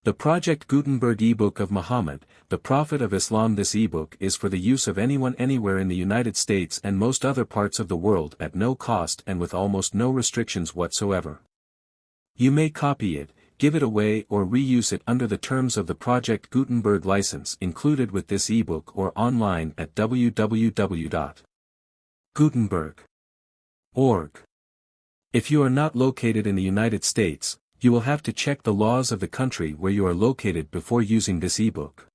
The Project Gutenberg ebook of Muhammad, the Prophet of Islam. This ebook is for the use of anyone anywhere in the United States and most other parts of the world at no cost and with almost no restrictions whatsoever. You may copy it, give it away or reuse it under the terms of the Project Gutenberg license included with this ebook or online at www.gutenberg.org. If you are not located in the United States, you will have to check the laws of the country where you are located before using this ebook.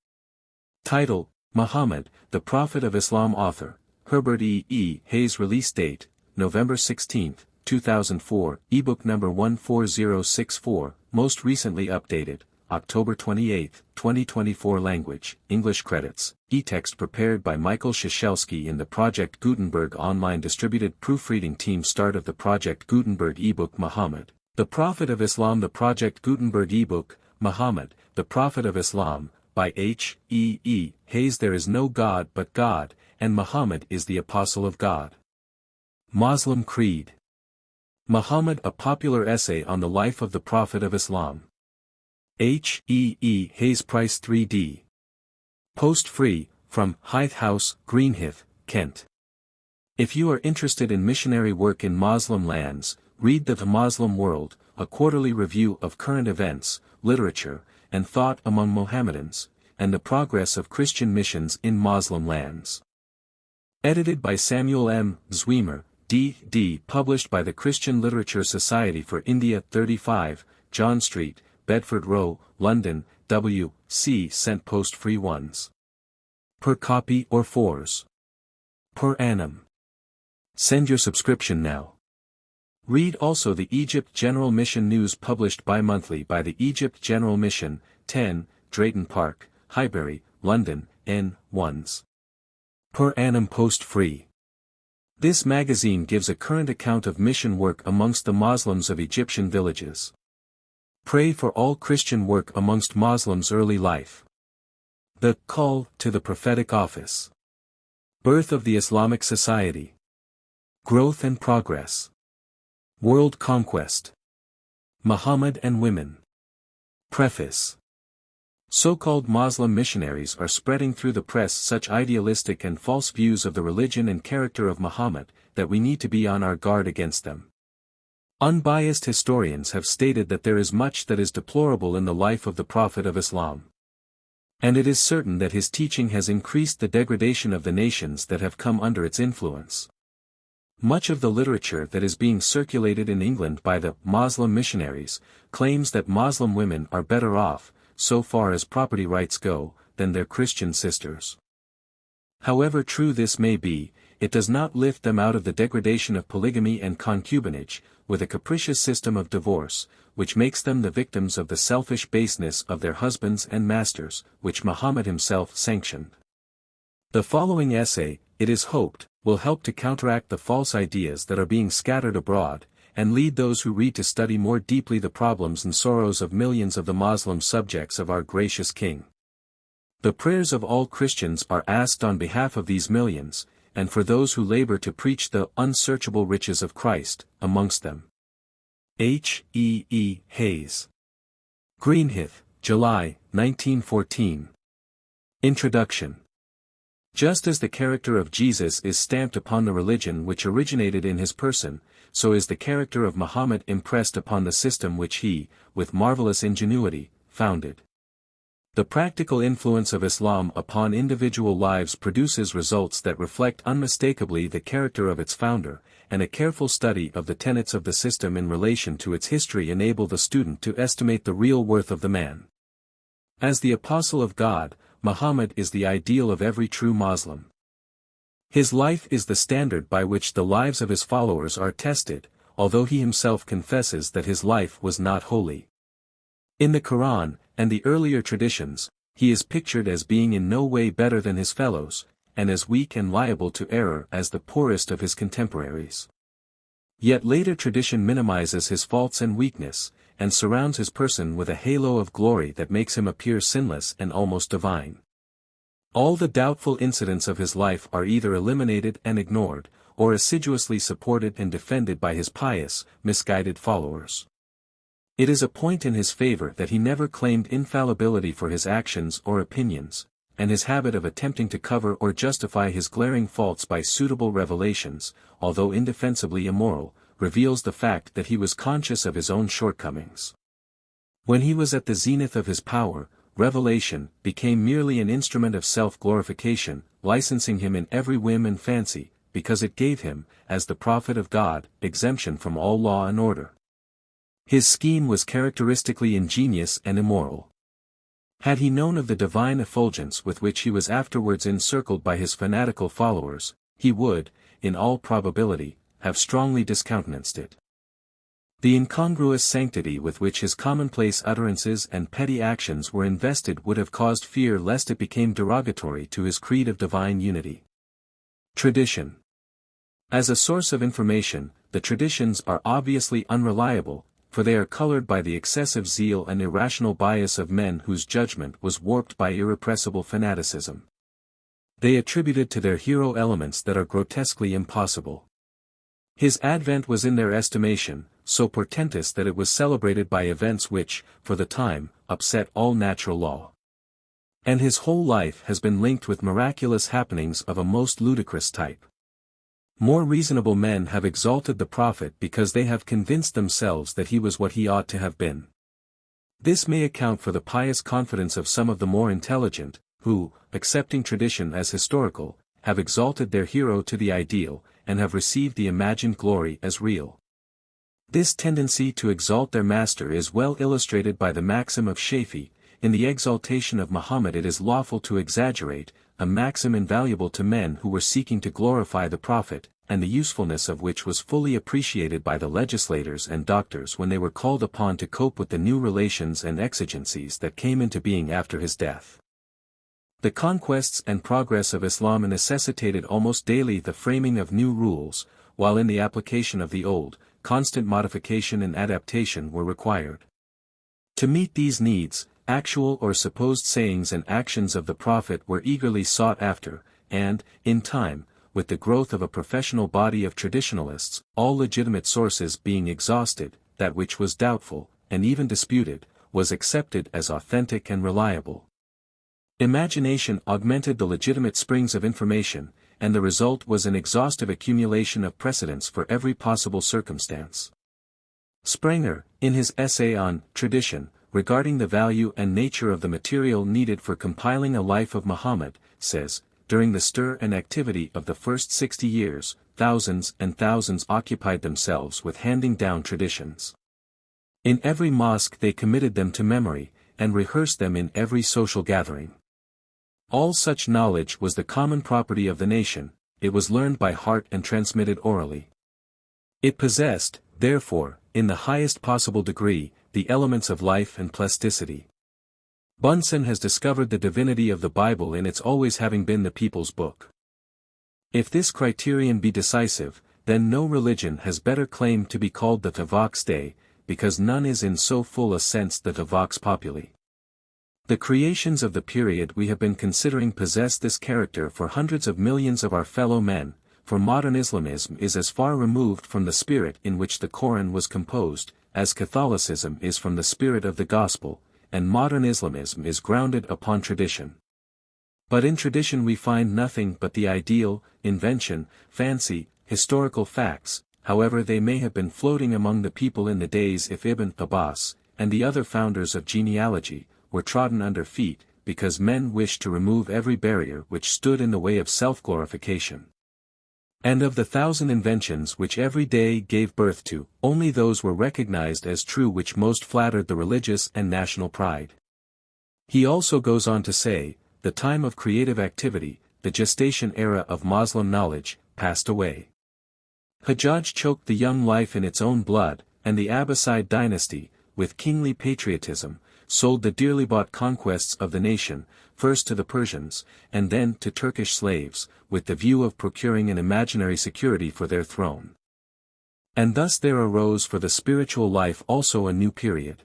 Title: Muhammad, the Prophet of Islam. Author: Herbert E. Hayes. Release date: November 16, 2004. Ebook number 14064, most recently updated, October 28, 2024. Language: English. Credits: e-text prepared by Michael Shashelsky in the Project Gutenberg online distributed proofreading team. Start of the Project Gutenberg ebook. Muhammad, the Prophet of Islam. The Project Gutenberg ebook, Muhammad, the Prophet of Islam, by H. E. Hayes. There is no God but God, and Muhammad is the Apostle of God. Muslim Creed. Muhammad, a popular essay on the life of the Prophet of Islam. H. E. Hayes. Price 3D. Post free, from Hythe House, Greenhithe, Kent. If you are interested in missionary work in Muslim lands, read The Muslim World, a quarterly review of current events, literature, and thought among Mohammedans, and the progress of Christian missions in Muslim lands. Edited by Samuel M. Zwemer, D.D. Published by the Christian Literature Society for India. 35, John Street, Bedford Row, London, W.C. Sent post-free ones. Per copy or 4s. Per annum. Send your subscription now. Read also the Egypt General Mission News published bi-monthly by the Egypt General Mission, 10, Drayton Park, Highbury, London, N.1s. Per annum post-free. This magazine gives a current account of mission work amongst the Muslims of Egyptian villages. Pray for all Christian work amongst Muslims. Early life. The Call to the Prophetic Office. Birth of the Islamic Society. Growth and Progress. World Conquest. Muhammad and Women. Preface. So-called Muslim missionaries are spreading through the press such idealistic and false views of the religion and character of Muhammad, that we need to be on our guard against them. Unbiased historians have stated that there is much that is deplorable in the life of the Prophet of Islam. And it is certain that his teaching has increased the degradation of the nations that have come under its influence. Much of the literature that is being circulated in England by the Muslim missionaries claims that Muslim women are better off, so far as property rights go, than their Christian sisters. However true this may be, it does not lift them out of the degradation of polygamy and concubinage, with a capricious system of divorce, which makes them the victims of the selfish baseness of their husbands and masters, which Muhammad himself sanctioned. The following essay, it is hoped, will help to counteract the false ideas that are being scattered abroad, and lead those who read to study more deeply the problems and sorrows of millions of the Muslim subjects of our gracious King. The prayers of all Christians are asked on behalf of these millions, and for those who labor to preach the unsearchable riches of Christ, amongst them. H. E. Hayes. Greenhithe, July, 1914. Introduction. Just as the character of Jesus is stamped upon the religion which originated in his person, so is the character of Muhammad impressed upon the system which he, with marvelous ingenuity, founded. The practical influence of Islam upon individual lives produces results that reflect unmistakably the character of its founder, and a careful study of the tenets of the system in relation to its history enable the student to estimate the real worth of the man. As the Apostle of God, Muhammad is the ideal of every true Muslim. His life is the standard by which the lives of his followers are tested, although he himself confesses that his life was not holy. In the Quran, and the earlier traditions, he is pictured as being in no way better than his fellows, and as weak and liable to error as the poorest of his contemporaries. Yet later tradition minimizes his faults and weakness, and surrounds his person with a halo of glory that makes him appear sinless and almost divine. All the doubtful incidents of his life are either eliminated and ignored, or assiduously supported and defended by his pious, misguided followers. It is a point in his favor that he never claimed infallibility for his actions or opinions, and his habit of attempting to cover or justify his glaring faults by suitable revelations, although indefensibly immoral, reveals the fact that he was conscious of his own shortcomings. When he was at the zenith of his power, revelation became merely an instrument of self-glorification, licensing him in every whim and fancy, because it gave him, as the prophet of God, exemption from all law and order. His scheme was characteristically ingenious and immoral. Had he known of the divine effulgence with which he was afterwards encircled by his fanatical followers, he would, in all probability, have strongly discountenanced it. The incongruous sanctity with which his commonplace utterances and petty actions were invested would have caused fear lest it became derogatory to his creed of divine unity. Tradition. As a source of information, the traditions are obviously unreliable, for they are colored by the excessive zeal and irrational bias of men whose judgment was warped by irrepressible fanaticism. They attributed to their hero elements that are grotesquely impossible. His advent was in their estimation, so portentous that it was celebrated by events which, for the time, upset all natural law. And his whole life has been linked with miraculous happenings of a most ludicrous type. More reasonable men have exalted the prophet because they have convinced themselves that he was what he ought to have been. This may account for the pious confidence of some of the more intelligent, who, accepting tradition as historical, have exalted their hero to the ideal, and have received the imagined glory as real. This tendency to exalt their master is well illustrated by the maxim of Shafi, in the exaltation of Muhammad it is lawful to exaggerate, a maxim invaluable to men who were seeking to glorify the prophet, and the usefulness of which was fully appreciated by the legislators and doctors when they were called upon to cope with the new relations and exigencies that came into being after his death. The conquests and progress of Islam necessitated almost daily the framing of new rules, while in the application of the old, constant modification and adaptation were required. To meet these needs, actual or supposed sayings and actions of the prophet were eagerly sought after, and, in time, with the growth of a professional body of traditionalists, all legitimate sources being exhausted, that which was doubtful, and even disputed, was accepted as authentic and reliable. Imagination augmented the legitimate springs of information, and the result was an exhaustive accumulation of precedents for every possible circumstance. Sprenger, in his essay on Tradition, regarding the value and nature of the material needed for compiling a life of Muhammad, says, during the stir and activity of the first 60 years, thousands and thousands occupied themselves with handing down traditions. In every mosque they committed them to memory, and rehearsed them in every social gathering. All such knowledge was the common property of the nation, it was learned by heart and transmitted orally. It possessed, therefore, in the highest possible degree, the elements of life and plasticity. Bunsen has discovered the divinity of the Bible in its always having been the people's book. If this criterion be decisive, then no religion has better claim to be called the vox Dei, because none is in so full a sense the vox populi. The creations of the period we have been considering possess this character for hundreds of millions of our fellow men, for modern Islamism is as far removed from the spirit in which the Koran was composed, as Catholicism is from the spirit of the Gospel, and modern Islamism is grounded upon tradition. But in tradition we find nothing but the ideal, invention, fancy, historical facts, however they may have been floating among the people in the days if Ibn Abbas, and the other founders of genealogy, were trodden under feet, because men wished to remove every barrier which stood in the way of self-glorification. And of the 1,000 inventions which every day gave birth to, only those were recognized as true which most flattered the religious and national pride. He also goes on to say, the time of creative activity, the gestation era of Moslem knowledge, passed away. Hajjaj choked the young life in its own blood, and the Abbasid dynasty, with kingly patriotism, sold the dearly bought conquests of the nation, first to the Persians, and then to Turkish slaves, with the view of procuring an imaginary security for their throne. And thus there arose for the spiritual life also a new period.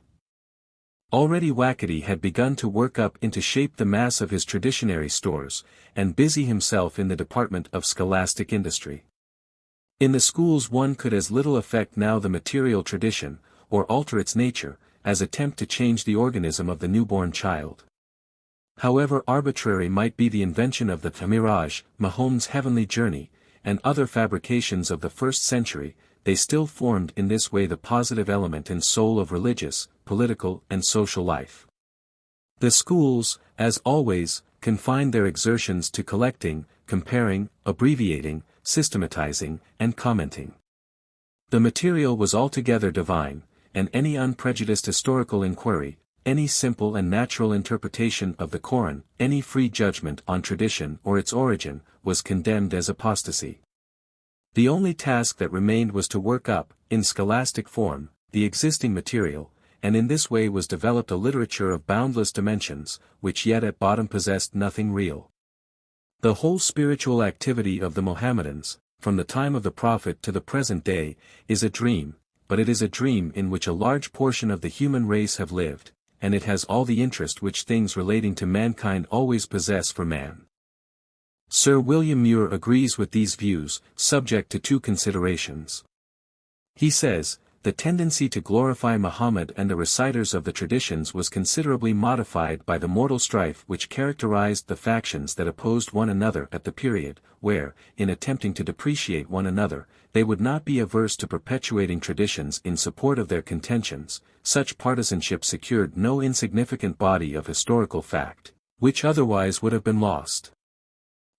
Already Waqidi had begun to work up into shape the mass of his traditionary stores, and busy himself in the department of scholastic industry. In the schools one could as little affect now the material tradition, or alter its nature, as attempt to change the organism of the newborn child. However arbitrary might be the invention of the Miraj, Mahomet's heavenly journey, and other fabrications of the 1st century, they still formed in this way the positive element and soul of religious, political and social life. The schools, as always, confined their exertions to collecting, comparing, abbreviating, systematizing, and commenting. The material was altogether divine, and any unprejudiced historical inquiry, any simple and natural interpretation of the Koran, any free judgment on tradition or its origin, was condemned as apostasy. The only task that remained was to work up, in scholastic form, the existing material, and in this way was developed a literature of boundless dimensions, which yet at bottom possessed nothing real. The whole spiritual activity of the Mohammedans, from the time of the Prophet to the present day, is a dream, but it is a dream in which a large portion of the human race have lived, and it has all the interest which things relating to mankind always possess for man. Sir William Muir agrees with these views, subject to 2 considerations. He says, the tendency to glorify Muhammad and the reciters of the traditions was considerably modified by the mortal strife which characterized the factions that opposed one another at the period, where, in attempting to depreciate one another, they would not be averse to perpetuating traditions in support of their contentions. Such partisanship secured no insignificant body of historical fact, which otherwise would have been lost.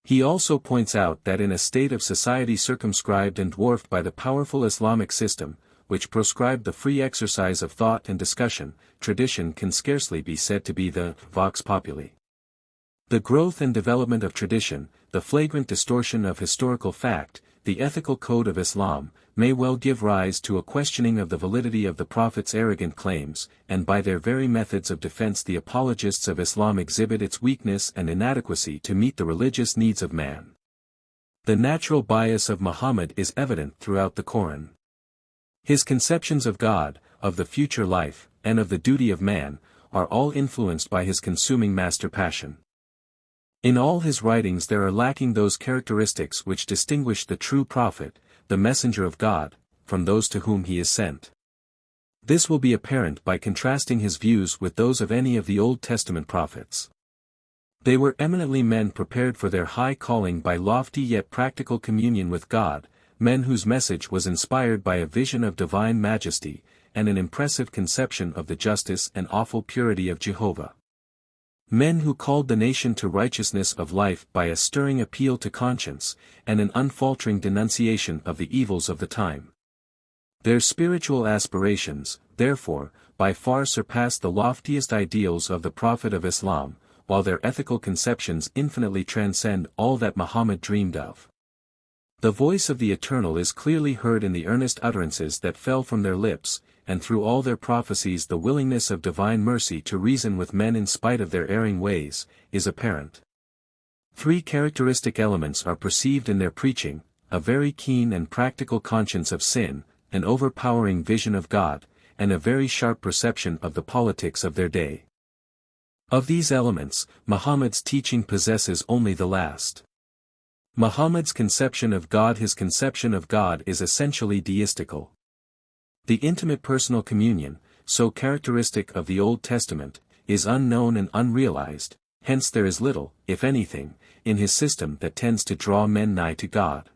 He also points out that in a state of society circumscribed and dwarfed by the powerful Islamic system, which proscribed the free exercise of thought and discussion, tradition can scarcely be said to be the vox populi. The growth and development of tradition, the flagrant distortion of historical fact, the ethical code of Islam, may well give rise to a questioning of the validity of the Prophet's arrogant claims, and by their very methods of defense the apologists of Islam exhibit its weakness and inadequacy to meet the religious needs of man. The natural bias of Muhammad is evident throughout the Koran. His conceptions of God, of the future life, and of the duty of man, are all influenced by his consuming master passion. In all his writings there are lacking those characteristics which distinguish the true prophet, the messenger of God, from those to whom he is sent. This will be apparent by contrasting his views with those of any of the Old Testament prophets. They were eminently men prepared for their high calling by lofty yet practical communion with God, men whose message was inspired by a vision of divine majesty, and an impressive conception of the justice and awful purity of Jehovah. Men who called the nation to righteousness of life by a stirring appeal to conscience, and an unfaltering denunciation of the evils of the time. Their spiritual aspirations, therefore, by far surpassed the loftiest ideals of the Prophet of Islam, while their ethical conceptions infinitely transcend all that Muhammad dreamed of. The voice of the Eternal is clearly heard in the earnest utterances that fell from their lips, and through all their prophecies the willingness of divine mercy to reason with men in spite of their erring ways, is apparent. 3 characteristic elements are perceived in their preaching: a very keen and practical conscience of sin, an overpowering vision of God, and a very sharp perception of the politics of their day. Of these elements, Muhammad's teaching possesses only the last. Muhammad's conception of God His conception of God is essentially deistical. The intimate personal communion, so characteristic of the Old Testament, is unknown and unrealized, hence there is little, if anything, in his system that tends to draw men nigh to God.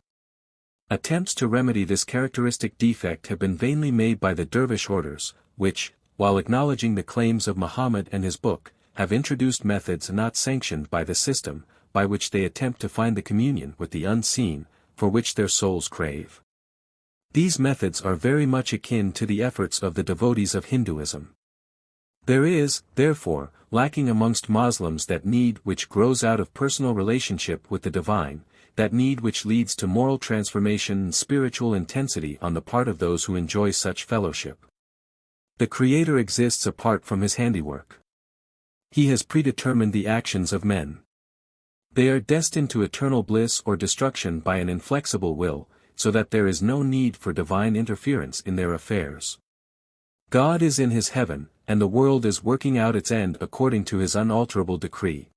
Attempts to remedy this characteristic defect have been vainly made by the dervish orders, which, while acknowledging the claims of Muhammad and his book, have introduced methods not sanctioned by the system, by which they attempt to find the communion with the unseen, for which their souls crave. These methods are very much akin to the efforts of the devotees of Hinduism. There is, therefore, lacking amongst Muslims that need which grows out of personal relationship with the divine, that need which leads to moral transformation and spiritual intensity on the part of those who enjoy such fellowship. The Creator exists apart from his handiwork. He has predetermined the actions of men. They are destined to eternal bliss or destruction by an inflexible will, so that there is no need for divine interference in their affairs. God is in his heaven, and the world is working out its end according to his unalterable decree.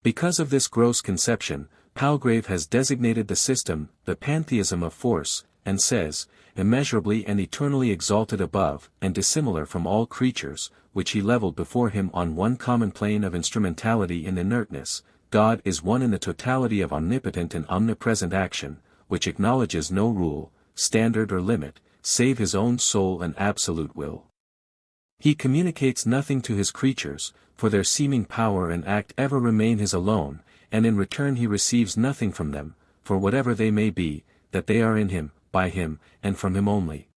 Because of this gross conception, Palgrave has designated the system, the pantheism of force, and says, immeasurably and eternally exalted above and dissimilar from all creatures, which he leveled before him on one common plane of instrumentality and inertness, God is one in the totality of omnipotent and omnipresent action, which acknowledges no rule, standard or limit, save his own soul and absolute will. He communicates nothing to his creatures, for their seeming power and act ever remain his alone, and in return he receives nothing from them, for whatever they may be, that they are in him, by him, and from him only.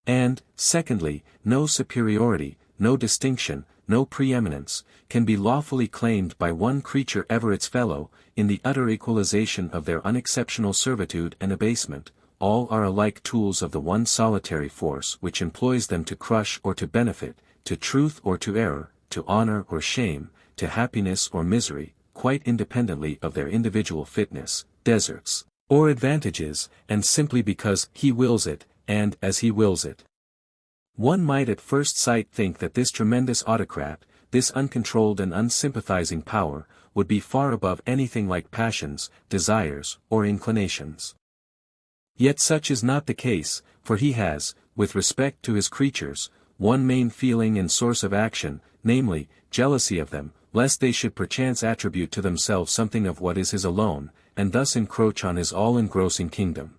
And, secondly, no superiority, no distinction, no preeminence, can be lawfully claimed by one creature ever its fellow, in the utter equalization of their unexceptional servitude and abasement. All are alike tools of the one solitary force which employs them to crush or to benefit, to truth or to error, to honor or shame, to happiness or misery, quite independently of their individual fitness, deserts, or advantages, and simply because he wills it, and as he wills it. One might at first sight think that this tremendous autocrat, this uncontrolled and unsympathizing power, would be far above anything like passions, desires, or inclinations. Yet such is not the case, for he has, with respect to his creatures, one main feeling and source of action, namely, jealousy of them, lest they should perchance attribute to themselves something of what is his alone, and thus encroach on his all-engrossing kingdom.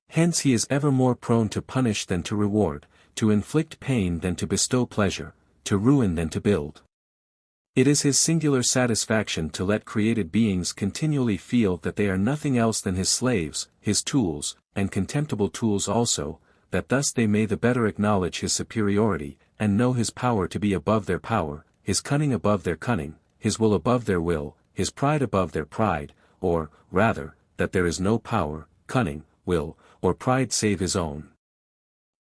Hence he is ever more prone to punish than to reward, to inflict pain than to bestow pleasure, to ruin than to build. It is his singular satisfaction to let created beings continually feel that they are nothing else than his slaves, his tools, and contemptible tools also, that thus they may the better acknowledge his superiority, and know his power to be above their power, his cunning above their cunning, his will above their will, his pride above their pride, or, rather, that there is no power, cunning, will, or pride save his own.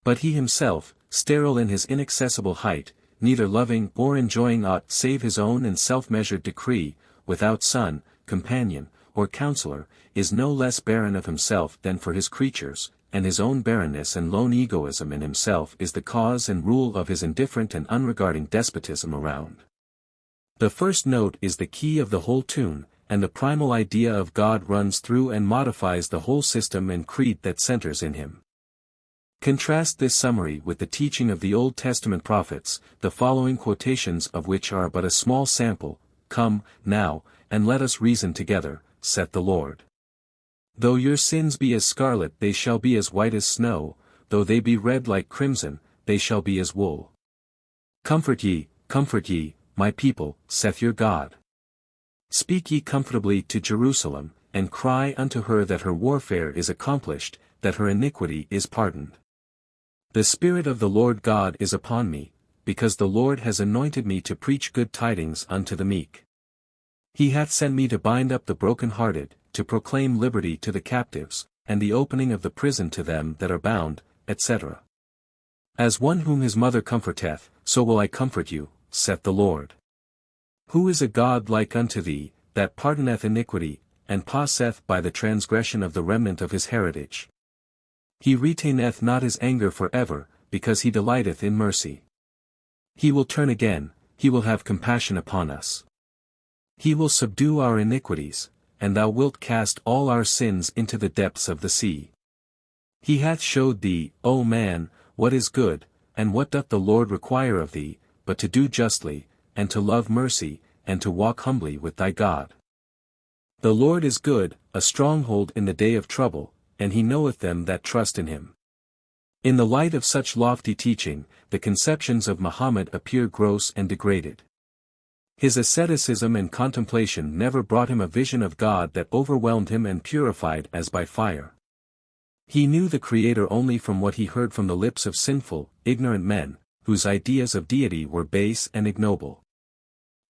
But he himself, sterile in his inaccessible height, neither loving or enjoying aught save his own and self-measured decree, without son, companion, or counselor, is no less barren of himself than for his creatures, and his own barrenness and lone egoism in himself is the cause and rule of his indifferent and unregarding despotism around. The first note is the key of the whole tune, and the primal idea of God runs through and modifies the whole system and creed that centers in him. Contrast this summary with the teaching of the Old Testament prophets, the following quotations of which are but a small sample. Come, now, and let us reason together, saith the Lord. Though your sins be as scarlet they shall be as white as snow, though they be red like crimson, they shall be as wool. Comfort ye, my people, saith your God. Speak ye comfortably to Jerusalem, and cry unto her that her warfare is accomplished, that her iniquity is pardoned. The Spirit of the Lord God is upon me, because the Lord has anointed me to preach good tidings unto the meek. He hath sent me to bind up the broken-hearted, to proclaim liberty to the captives, and the opening of the prison to them that are bound, etc. As one whom his mother comforteth, so will I comfort you, saith the Lord. Who is a God like unto thee, that pardoneth iniquity, and passeth by the transgression of the remnant of his heritage? He retaineth not his anger for ever, because he delighteth in mercy. He will turn again, he will have compassion upon us. He will subdue our iniquities, and thou wilt cast all our sins into the depths of the sea. He hath showed thee, O man, what is good, and what doth the Lord require of thee, but to do justly, and to love mercy, and to walk humbly with thy God. The Lord is good, a stronghold in the day of trouble, and he knoweth them that trust in him. In the light of such lofty teaching, the conceptions of Muhammad appear gross and degraded. His asceticism and contemplation never brought him a vision of God that overwhelmed him and purified as by fire. He knew the Creator only from what he heard from the lips of sinful, ignorant men, whose ideas of deity were base and ignoble.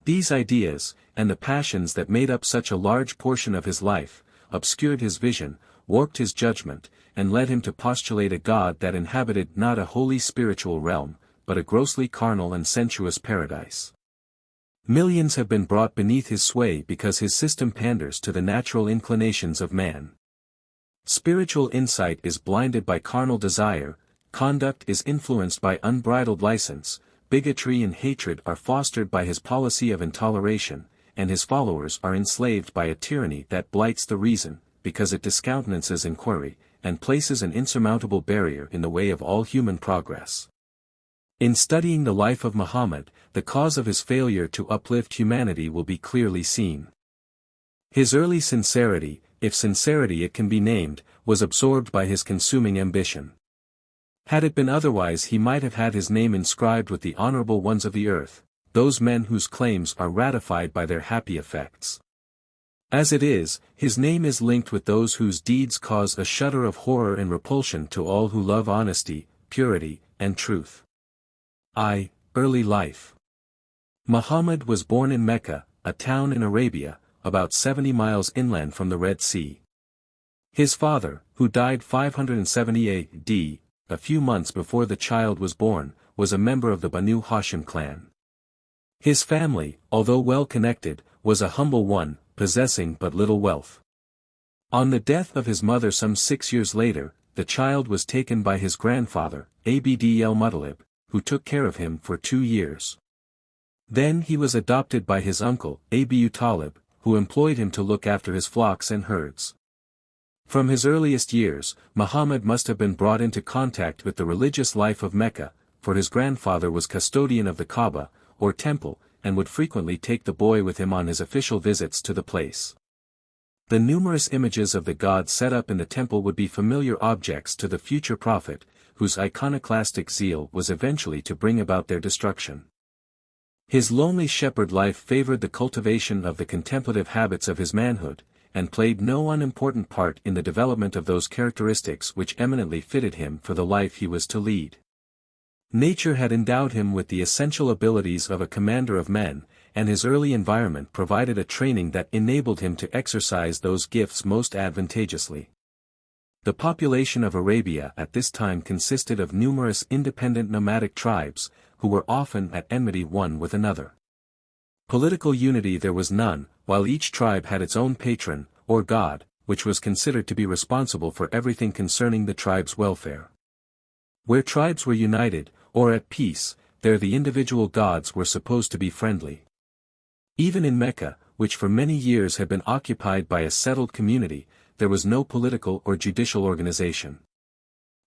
These ideas, and the passions that made up such a large portion of his life, obscured his vision, warped his judgment, and led him to postulate a God that inhabited not a holy spiritual realm, but a grossly carnal and sensuous paradise. Millions have been brought beneath his sway because his system panders to the natural inclinations of man. Spiritual insight is blinded by carnal desire, conduct is influenced by unbridled license, bigotry and hatred are fostered by his policy of intoleration, and his followers are enslaved by a tyranny that blights the reason, because it discountenances inquiry, and places an insurmountable barrier in the way of all human progress. In studying the life of Muhammad, the cause of his failure to uplift humanity will be clearly seen. His early sincerity, if sincerity it can be named, was absorbed by his consuming ambition. Had it been otherwise, he might have had his name inscribed with the honorable ones of the earth, those men whose claims are ratified by their happy effects. As it is, his name is linked with those whose deeds cause a shudder of horror and repulsion to all who love honesty, purity, and truth. Early life. Muhammad was born in Mecca, a town in Arabia, about 70 miles inland from the Red Sea. His father, who died 578 AD, a few months before the child was born, was a member of the Banu Hashim clan. His family, although well connected, was a humble one, possessing but little wealth. On the death of his mother some 6 years later, the child was taken by his grandfather, Abd al-Muttalib, who took care of him for 2 years. Then he was adopted by his uncle, Abu Talib, who employed him to look after his flocks and herds. From his earliest years, Muhammad must have been brought into contact with the religious life of Mecca, for his grandfather was custodian of the Kaaba, or temple, and would frequently take the boy with him on his official visits to the place. The numerous images of the gods set up in the temple would be familiar objects to the future prophet, whose iconoclastic zeal was eventually to bring about their destruction. His lonely shepherd life favored the cultivation of the contemplative habits of his manhood, and played no unimportant part in the development of those characteristics which eminently fitted him for the life he was to lead. Nature had endowed him with the essential abilities of a commander of men, and his early environment provided a training that enabled him to exercise those gifts most advantageously. The population of Arabia at this time consisted of numerous independent nomadic tribes, who were often at enmity one with another. Political unity there was none, while each tribe had its own patron, or god, which was considered to be responsible for everything concerning the tribe's welfare. Where tribes were united, or at peace, there the individual gods were supposed to be friendly. Even in Mecca, which for many years had been occupied by a settled community, there was no political or judicial organization.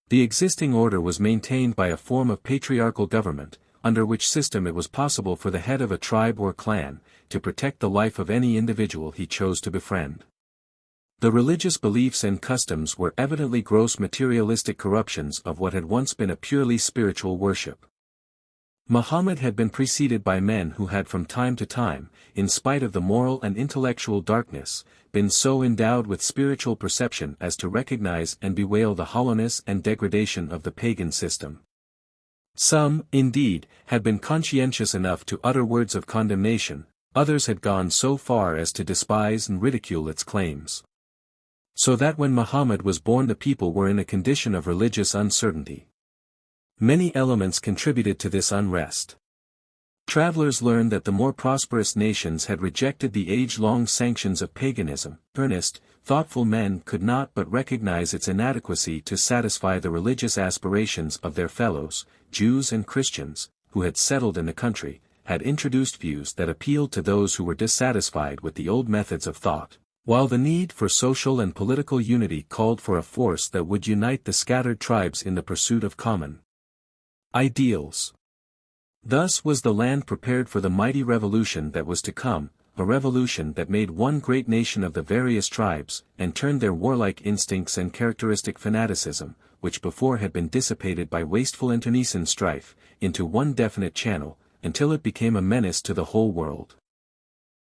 The existing order was maintained by a form of patriarchal government, under which system it was possible for the head of a tribe or clan, to protect the life of any individual he chose to befriend. The religious beliefs and customs were evidently gross materialistic corruptions of what had once been a purely spiritual worship. Muhammad had been preceded by men who had from time to time, in spite of the moral and intellectual darkness, been so endowed with spiritual perception as to recognize and bewail the hollowness and degradation of the pagan system. Some, indeed, had been conscientious enough to utter words of condemnation, others had gone so far as to despise and ridicule its claims. So that when Muhammad was born the people were in a condition of religious uncertainty. Many elements contributed to this unrest. Travelers learned that the more prosperous nations had rejected the age-long sanctions of paganism. Earnest, thoughtful men could not but recognize its inadequacy to satisfy the religious aspirations of their fellows, Jews and Christians, who had settled in the country, had introduced views that appealed to those who were dissatisfied with the old methods of thought, while the need for social and political unity called for a force that would unite the scattered tribes in the pursuit of common ideals. Thus was the land prepared for the mighty revolution that was to come, a revolution that made one great nation of the various tribes, and turned their warlike instincts and characteristic fanaticism, which before had been dissipated by wasteful internecine strife, into one definite channel, until it became a menace to the whole world.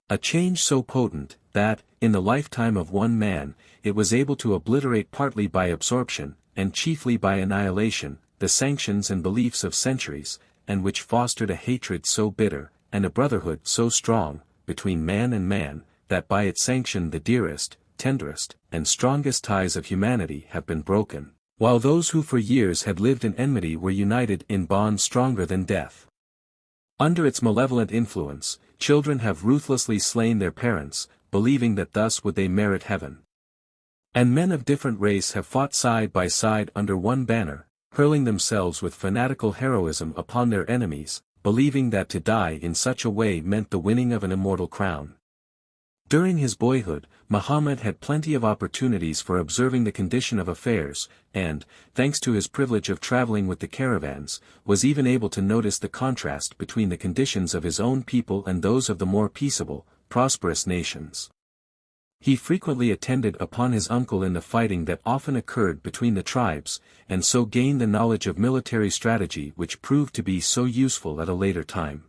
A change so potent, that, in the lifetime of one man, it was able to obliterate partly by absorption, and chiefly by annihilation, the sanctions and beliefs of centuries, and which fostered a hatred so bitter, and a brotherhood so strong, between man and man, that by its sanction the dearest, tenderest, and strongest ties of humanity have been broken, while those who for years had lived in enmity were united in bonds stronger than death. Under its malevolent influence, children have ruthlessly slain their parents, believing that thus would they merit heaven. And men of different race have fought side by side under one banner, hurling themselves with fanatical heroism upon their enemies, believing that to die in such a way meant the winning of an immortal crown. During his boyhood, Muhammad had plenty of opportunities for observing the condition of affairs, and, thanks to his privilege of traveling with the caravans, was even able to notice the contrast between the conditions of his own people and those of the more peaceable, prosperous nations. He frequently attended upon his uncle in the fighting that often occurred between the tribes, and so gained the knowledge of military strategy which proved to be so useful at a later time.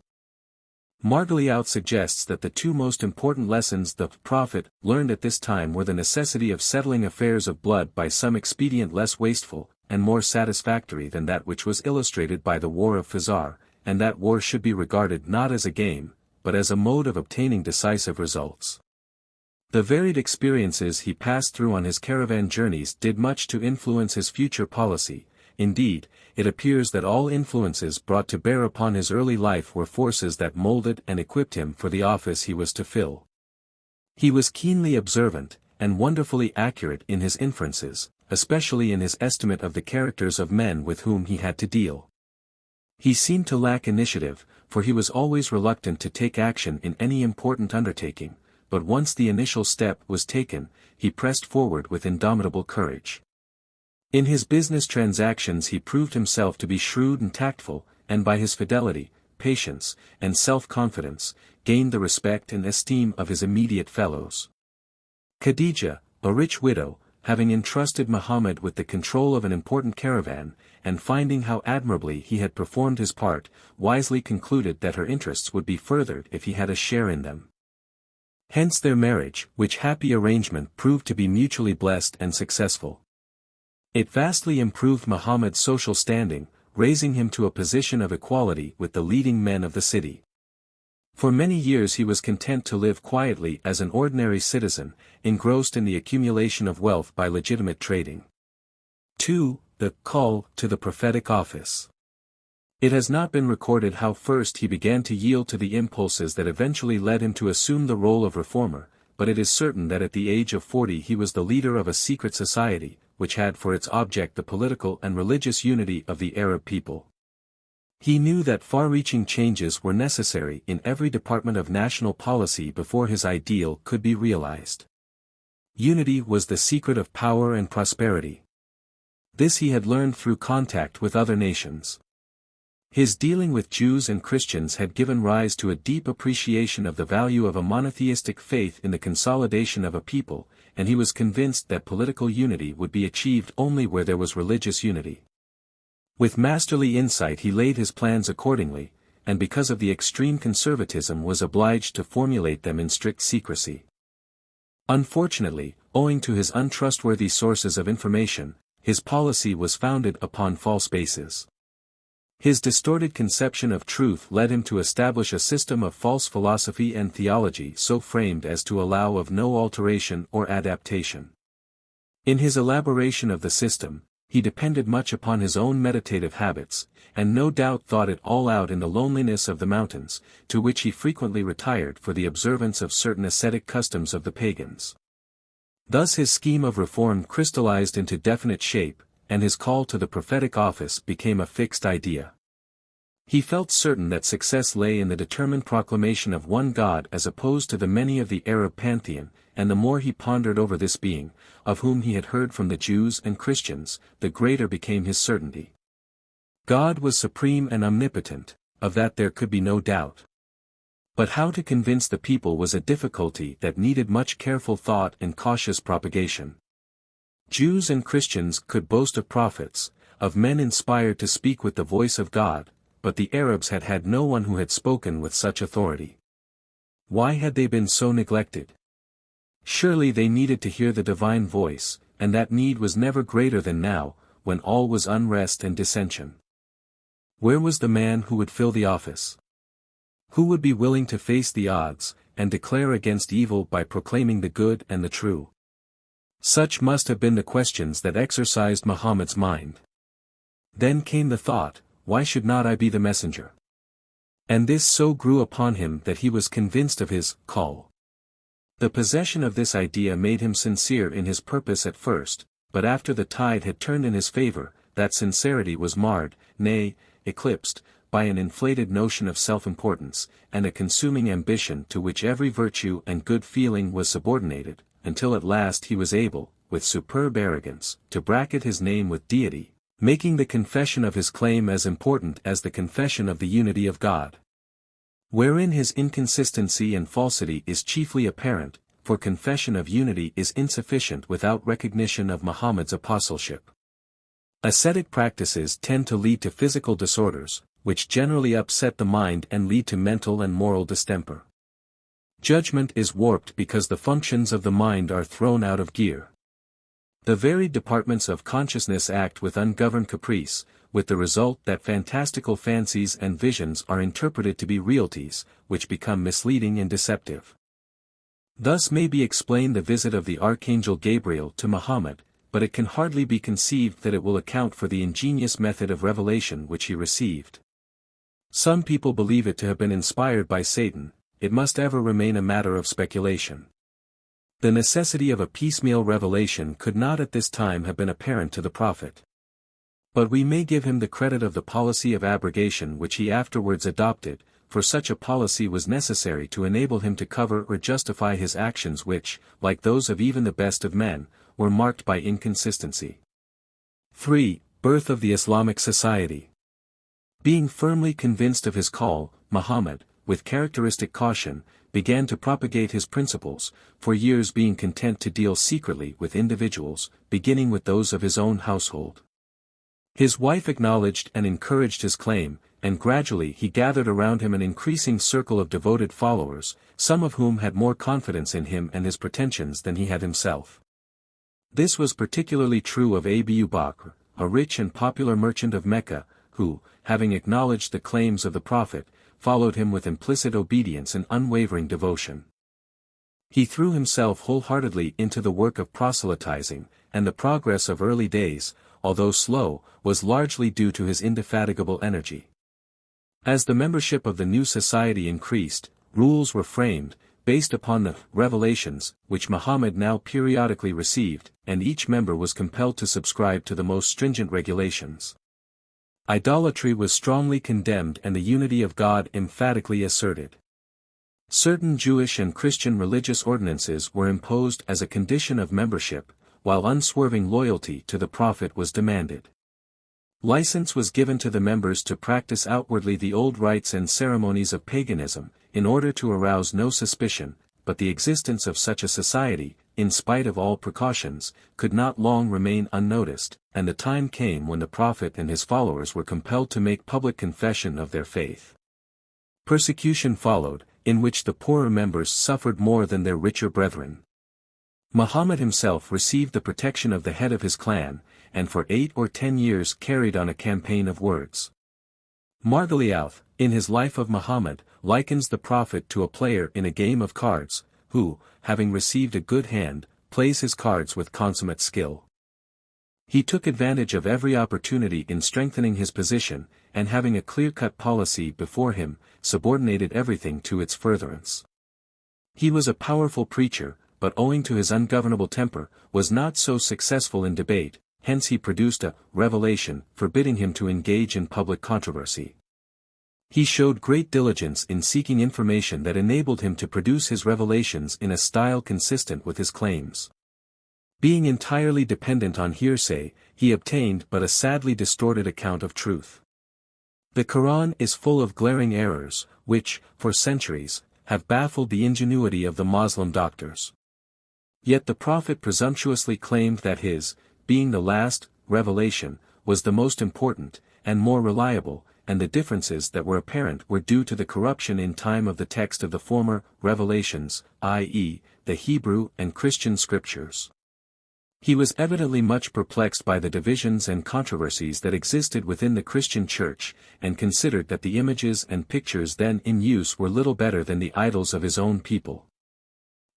Margoliouth suggests that the two most important lessons the Prophet learned at this time were the necessity of settling affairs of blood by some expedient less wasteful, and more satisfactory than that which was illustrated by the War of Fazar, and that war should be regarded not as a game, but as a mode of obtaining decisive results. The varied experiences he passed through on his caravan journeys did much to influence his future policy. Indeed, it appears that all influences brought to bear upon his early life were forces that molded and equipped him for the office he was to fill. He was keenly observant, and wonderfully accurate in his inferences, especially in his estimate of the characters of men with whom he had to deal. He seemed to lack initiative, for he was always reluctant to take action in any important undertaking, but once the initial step was taken, he pressed forward with indomitable courage. In his business transactions he proved himself to be shrewd and tactful, and by his fidelity, patience, and self-confidence, gained the respect and esteem of his immediate fellows. Khadija, a rich widow, having entrusted Muhammad with the control of an important caravan, and finding how admirably he had performed his part, wisely concluded that her interests would be furthered if he had a share in them. Hence their marriage, which happy arrangement proved to be mutually blessed and successful. It vastly improved Muhammad's social standing, raising him to a position of equality with the leading men of the city. For many years he was content to live quietly as an ordinary citizen, engrossed in the accumulation of wealth by legitimate trading. 2. The call to the prophetic office. It has not been recorded how first he began to yield to the impulses that eventually led him to assume the role of reformer, but it is certain that at the age of 40 he was the leader of a secret society, which had for its object the political and religious unity of the Arab people. He knew that far-reaching changes were necessary in every department of national policy before his ideal could be realized. Unity was the secret of power and prosperity. This he had learned through contact with other nations. His dealing with Jews and Christians had given rise to a deep appreciation of the value of a monotheistic faith in the consolidation of a people, and he was convinced that political unity would be achieved only where there was religious unity. With masterly insight he laid his plans accordingly, and because of the extreme conservatism was obliged to formulate them in strict secrecy. Unfortunately, owing to his untrustworthy sources of information, his policy was founded upon false bases. His distorted conception of truth led him to establish a system of false philosophy and theology so framed as to allow of no alteration or adaptation. In his elaboration of the system, he depended much upon his own meditative habits, and no doubt thought it all out in the loneliness of the mountains, to which he frequently retired for the observance of certain ascetic customs of the pagans. Thus his scheme of reform crystallized into definite shape, and his call to the prophetic office became a fixed idea. He felt certain that success lay in the determined proclamation of one God as opposed to the many of the Arab pantheon, and the more he pondered over this being, of whom he had heard from the Jews and Christians, the greater became his certainty. God was supreme and omnipotent, of that there could be no doubt. But how to convince the people was a difficulty that needed much careful thought and cautious propagation. Jews and Christians could boast of prophets, of men inspired to speak with the voice of God, but the Arabs had had no one who had spoken with such authority. Why had they been so neglected? Surely they needed to hear the divine voice, and that need was never greater than now, when all was unrest and dissension. Where was the man who would fill the office? Who would be willing to face the odds, and declare against evil by proclaiming the good and the true? Such must have been the questions that exercised Muhammad's mind. Then came the thought, why should not I be the messenger? And this so grew upon him that he was convinced of his call. The possession of this idea made him sincere in his purpose at first, but after the tide had turned in his favor, that sincerity was marred, nay, eclipsed, by an inflated notion of self-importance, and a consuming ambition to which every virtue and good feeling was subordinated, until at last he was able, with superb arrogance, to bracket his name with deity, making the confession of his claim as important as the confession of the unity of God. Wherein his inconsistency and falsity is chiefly apparent, for confession of unity is insufficient without recognition of Muhammad's apostleship. Ascetic practices tend to lead to physical disorders, which generally upset the mind and lead to mental and moral distemper. Judgment is warped because the functions of the mind are thrown out of gear. The varied departments of consciousness act with ungoverned caprice, with the result that fantastical fancies and visions are interpreted to be realities, which become misleading and deceptive. Thus may be explained the visit of the Archangel Gabriel to Muhammad, but it can hardly be conceived that it will account for the ingenious method of revelation which he received. Some people believe it to have been inspired by Satan. It must ever remain a matter of speculation. The necessity of a piecemeal revelation could not at this time have been apparent to the prophet. But we may give him the credit of the policy of abrogation which he afterwards adopted, for such a policy was necessary to enable him to cover or justify his actions which, like those of even the best of men, were marked by inconsistency. 3. Birth of the Islamic Society. Being firmly convinced of his call, Muhammad, with characteristic caution, began to propagate his principles, for years being content to deal secretly with individuals, beginning with those of his own household. His wife acknowledged and encouraged his claim, and gradually he gathered around him an increasing circle of devoted followers, some of whom had more confidence in him and his pretensions than he had himself. This was particularly true of Abu Bakr, a rich and popular merchant of Mecca, who, having acknowledged the claims of the Prophet, followed him with implicit obedience and unwavering devotion. He threw himself wholeheartedly into the work of proselytizing, and the progress of early days, although slow, was largely due to his indefatigable energy. As the membership of the new society increased, rules were framed, based upon the revelations which Muhammad now periodically received, and each member was compelled to subscribe to the most stringent regulations. Idolatry was strongly condemned and the unity of God emphatically asserted. Certain Jewish and Christian religious ordinances were imposed as a condition of membership, while unswerving loyalty to the Prophet was demanded. License was given to the members to practice outwardly the old rites and ceremonies of paganism, in order to arouse no suspicion, but the existence of such a society, in spite of all precautions, could not long remain unnoticed, and the time came when the Prophet and his followers were compelled to make public confession of their faith. Persecution followed, in which the poorer members suffered more than their richer brethren. Muhammad himself received the protection of the head of his clan, and for 8 or 10 years carried on a campaign of words. Margoliouth, in his Life of Muhammad, likens the Prophet to a player in a game of cards, who, having received a good hand, plays his cards with consummate skill. He took advantage of every opportunity in strengthening his position, and having a clear-cut policy before him, subordinated everything to its furtherance. He was a powerful preacher, but owing to his ungovernable temper, was not so successful in debate, hence he produced a revelation forbidding him to engage in public controversy. He showed great diligence in seeking information that enabled him to produce his revelations in a style consistent with his claims. Being entirely dependent on hearsay, he obtained but a sadly distorted account of truth. The Quran is full of glaring errors, which, for centuries, have baffled the ingenuity of the Moslem doctors. Yet the Prophet presumptuously claimed that his, being the last, revelation, was the most important, and more reliable, and the differences that were apparent were due to the corruption in time of the text of the former revelations, i.e., the Hebrew and Christian scriptures. He was evidently much perplexed by the divisions and controversies that existed within the Christian Church, and considered that the images and pictures then in use were little better than the idols of his own people.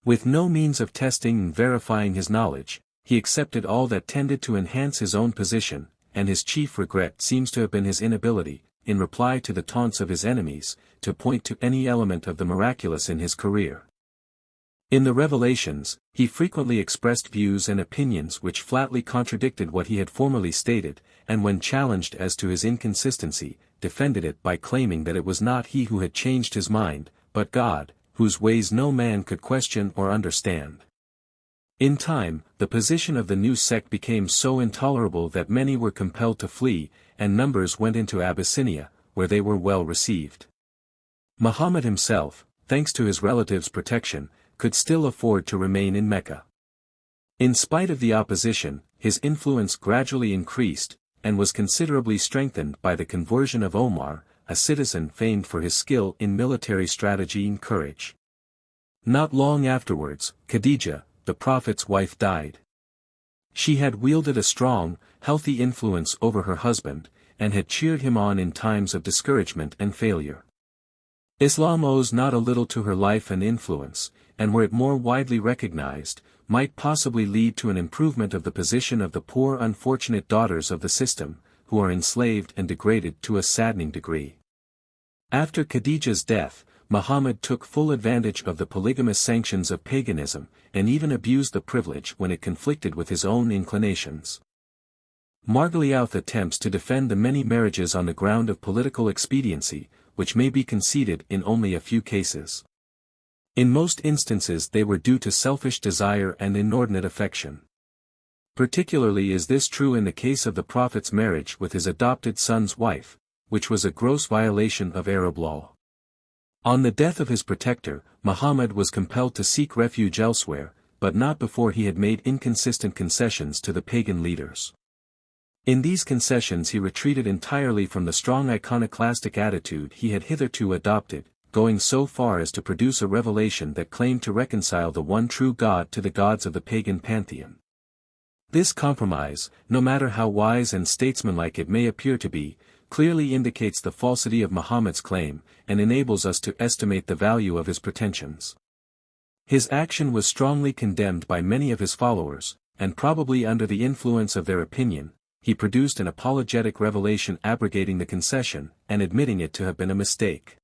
With no means of testing and verifying his knowledge, he accepted all that tended to enhance his own position, and his chief regret seems to have been his inability, in reply to the taunts of his enemies, to point to any element of the miraculous in his career. In the revelations, he frequently expressed views and opinions which flatly contradicted what he had formerly stated, and when challenged as to his inconsistency, defended it by claiming that it was not he who had changed his mind, but God, whose ways no man could question or understand. In time, the position of the new sect became so intolerable that many were compelled to flee, and numbers went into Abyssinia, where they were well received. Muhammad himself, thanks to his relatives' protection, could still afford to remain in Mecca. In spite of the opposition, his influence gradually increased, and was considerably strengthened by the conversion of Omar, a citizen famed for his skill in military strategy and courage. Not long afterwards, Khadija, the Prophet's wife, died. She had wielded a strong, healthy influence over her husband, and had cheered him on in times of discouragement and failure. Islam owes not a little to her life and influence, and were it more widely recognized, might possibly lead to an improvement of the position of the poor unfortunate daughters of the system, who are enslaved and degraded to a saddening degree. After Khadija's death, Muhammad took full advantage of the polygamous sanctions of paganism, and even abused the privilege when it conflicted with his own inclinations. Margoliouth attempts to defend the many marriages on the ground of political expediency, which may be conceded in only a few cases. In most instances they were due to selfish desire and inordinate affection. Particularly is this true in the case of the Prophet's marriage with his adopted son's wife, which was a gross violation of Arab law. On the death of his protector, Muhammad was compelled to seek refuge elsewhere, but not before he had made inconsistent concessions to the pagan leaders. In these concessions he retreated entirely from the strong iconoclastic attitude he had hitherto adopted, going so far as to produce a revelation that claimed to reconcile the one true God to the gods of the pagan pantheon. This compromise, no matter how wise and statesmanlike it may appear to be, clearly indicates the falsity of Muhammad's claim, and enables us to estimate the value of his pretensions. His action was strongly condemned by many of his followers, and probably under the influence of their opinion, he produced an apologetic revelation abrogating the concession, and admitting it to have been a mistake.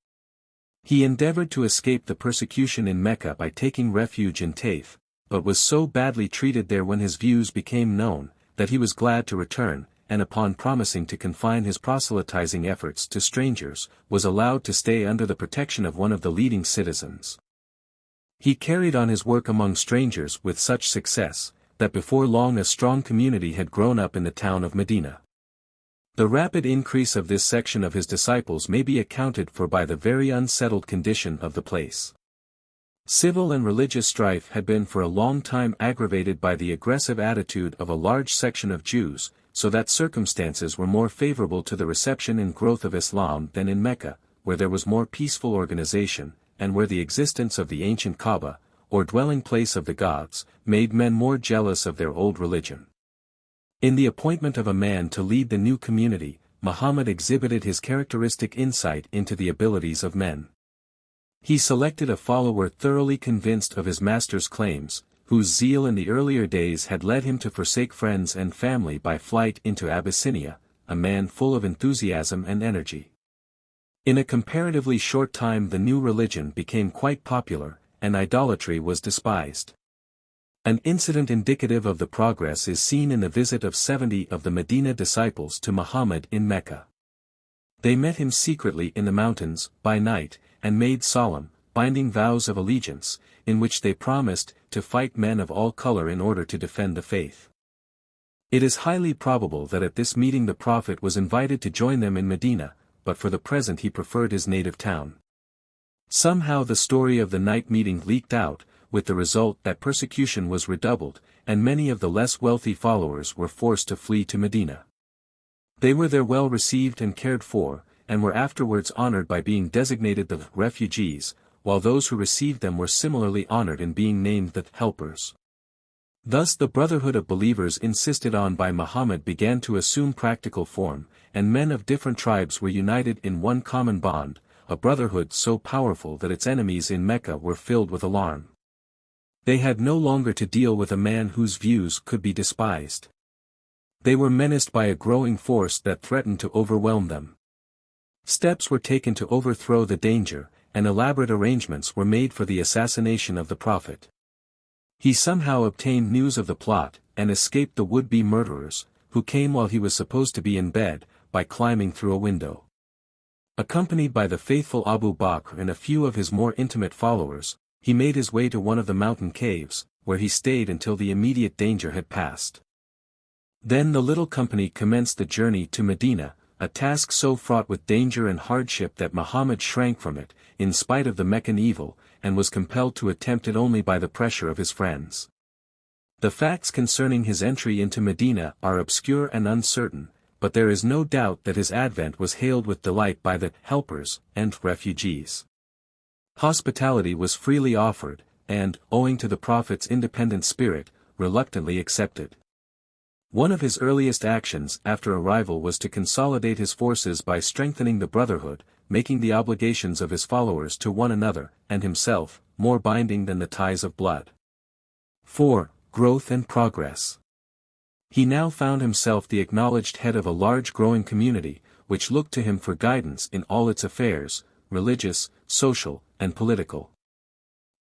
He endeavored to escape the persecution in Mecca by taking refuge in Taif, but was so badly treated there when his views became known, that he was glad to return, and upon promising to confine his proselytizing efforts to strangers, was allowed to stay under the protection of one of the leading citizens. He carried on his work among strangers with such success, that before long a strong community had grown up in the town of Medina. The rapid increase of this section of his disciples may be accounted for by the very unsettled condition of the place. Civil and religious strife had been for a long time aggravated by the aggressive attitude of a large section of Jews, so that circumstances were more favorable to the reception and growth of Islam than in Mecca, where there was more peaceful organization, and where the existence of the ancient Kaaba, or dwelling place of the gods, made men more jealous of their old religion. In the appointment of a man to lead the new community, Muhammad exhibited his characteristic insight into the abilities of men. He selected a follower thoroughly convinced of his master's claims, whose zeal in the earlier days had led him to forsake friends and family by flight into Abyssinia, a man full of enthusiasm and energy. In a comparatively short time the new religion became quite popular, and idolatry was despised. An incident indicative of the progress is seen in the visit of 70 of the Medina disciples to Muhammad in Mecca. They met him secretly in the mountains, by night, and made solemn, binding vows of allegiance, in which they promised to fight men of all color in order to defend the faith. It is highly probable that at this meeting the Prophet was invited to join them in Medina, but for the present he preferred his native town. Somehow the story of the night meeting leaked out, with the result that persecution was redoubled, and many of the less wealthy followers were forced to flee to Medina. They were there well received and cared for, and were afterwards honored by being designated the refugees, while those who received them were similarly honored in being named the helpers. Thus the brotherhood of believers insisted on by Muhammad began to assume practical form, and men of different tribes were united in one common bond, a brotherhood so powerful that its enemies in Mecca were filled with alarm. They had no longer to deal with a man whose views could be despised. They were menaced by a growing force that threatened to overwhelm them. Steps were taken to overthrow the danger, and elaborate arrangements were made for the assassination of the Prophet. He somehow obtained news of the plot, and escaped the would-be murderers, who came while he was supposed to be in bed, by climbing through a window. Accompanied by the faithful Abu Bakr and a few of his more intimate followers, he made his way to one of the mountain caves, where he stayed until the immediate danger had passed. Then the little company commenced the journey to Medina, a task so fraught with danger and hardship that Muhammad shrank from it, in spite of the Meccan evil, and was compelled to attempt it only by the pressure of his friends. The facts concerning his entry into Medina are obscure and uncertain, but there is no doubt that his advent was hailed with delight by the helpers and refugees. Hospitality was freely offered, and, owing to the Prophet's independent spirit, reluctantly accepted. One of his earliest actions after arrival was to consolidate his forces by strengthening the brotherhood, making the obligations of his followers to one another, and himself, more binding than the ties of blood. 4. Growth and progress. He now found himself the acknowledged head of a large growing community, which looked to him for guidance in all its affairs, religious, social, and political.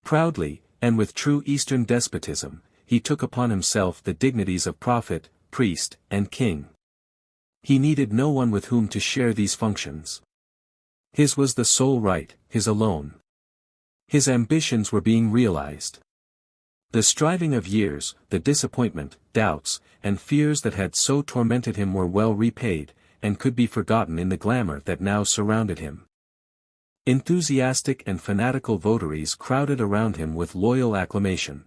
Proudly, and with true Eastern despotism, he took upon himself the dignities of prophet, priest, and king. He needed no one with whom to share these functions. His was the sole right, his alone. His ambitions were being realized. The striving of years, the disappointment, doubts, and fears that had so tormented him were well repaid, and could be forgotten in the glamour that now surrounded him. Enthusiastic and fanatical votaries crowded around him with loyal acclamation.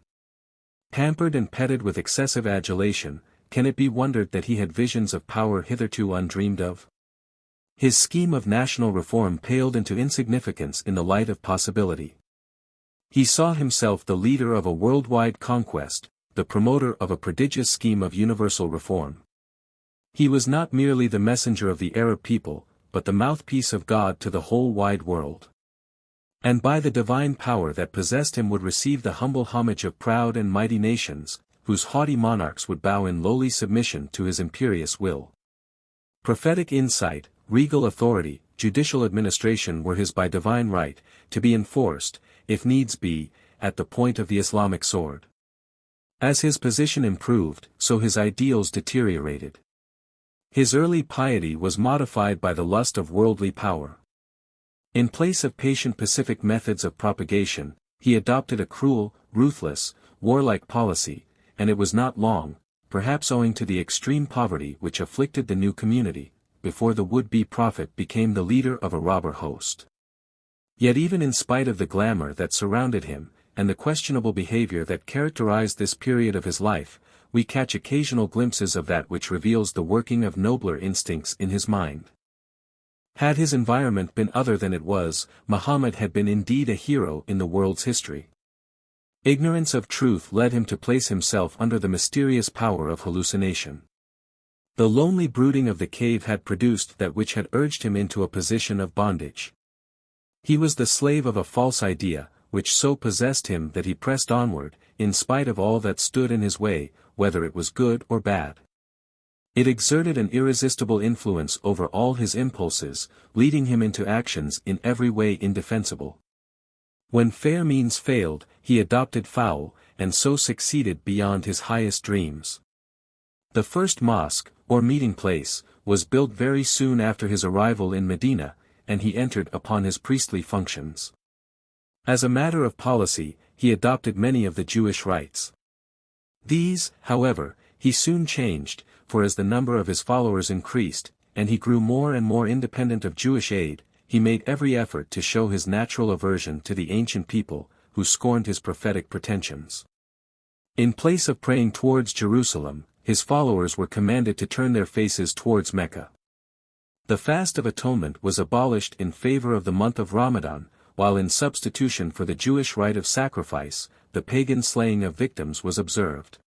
Pampered and petted with excessive adulation, can it be wondered that he had visions of power hitherto undreamed of? His scheme of national reform paled into insignificance in the light of possibility. He saw himself the leader of a worldwide conquest, the promoter of a prodigious scheme of universal reform. He was not merely the messenger of the Arab people, but the mouthpiece of God to the whole wide world. And by the divine power that possessed him would receive the humble homage of proud and mighty nations, whose haughty monarchs would bow in lowly submission to his imperious will. Prophetic insight, regal authority, judicial administration were his by divine right, to be enforced, if needs be, at the point of the Islamic sword. As his position improved, so his ideals deteriorated. His early piety was modified by the lust of worldly power. In place of patient pacific methods of propagation, he adopted a cruel, ruthless, warlike policy, and it was not long, perhaps owing to the extreme poverty which afflicted the new community, before the would-be prophet became the leader of a robber host. Yet even in spite of the glamour that surrounded him, and the questionable behavior that characterized this period of his life, we catch occasional glimpses of that which reveals the working of nobler instincts in his mind. Had his environment been other than it was, Muhammad had been indeed a hero in the world's history. Ignorance of truth led him to place himself under the mysterious power of hallucination. The lonely brooding of the cave had produced that which had urged him into a position of bondage. He was the slave of a false idea, which so possessed him that he pressed onward, in spite of all that stood in his way, whether it was good or bad. It exerted an irresistible influence over all his impulses, leading him into actions in every way indefensible. When fair means failed, he adopted foul, and so succeeded beyond his highest dreams. The first mosque, or meeting place, was built very soon after his arrival in Medina, and he entered upon his priestly functions. As a matter of policy, he adopted many of the Jewish rites. These, however, he soon changed, for as the number of his followers increased, and he grew more and more independent of Jewish aid, he made every effort to show his natural aversion to the ancient people, who scorned his prophetic pretensions. In place of praying towards Jerusalem, his followers were commanded to turn their faces towards Mecca. The fast of atonement was abolished in favor of the month of Ramadan, while in substitution for the Jewish rite of sacrifice, the pagan slaying of victims was observed.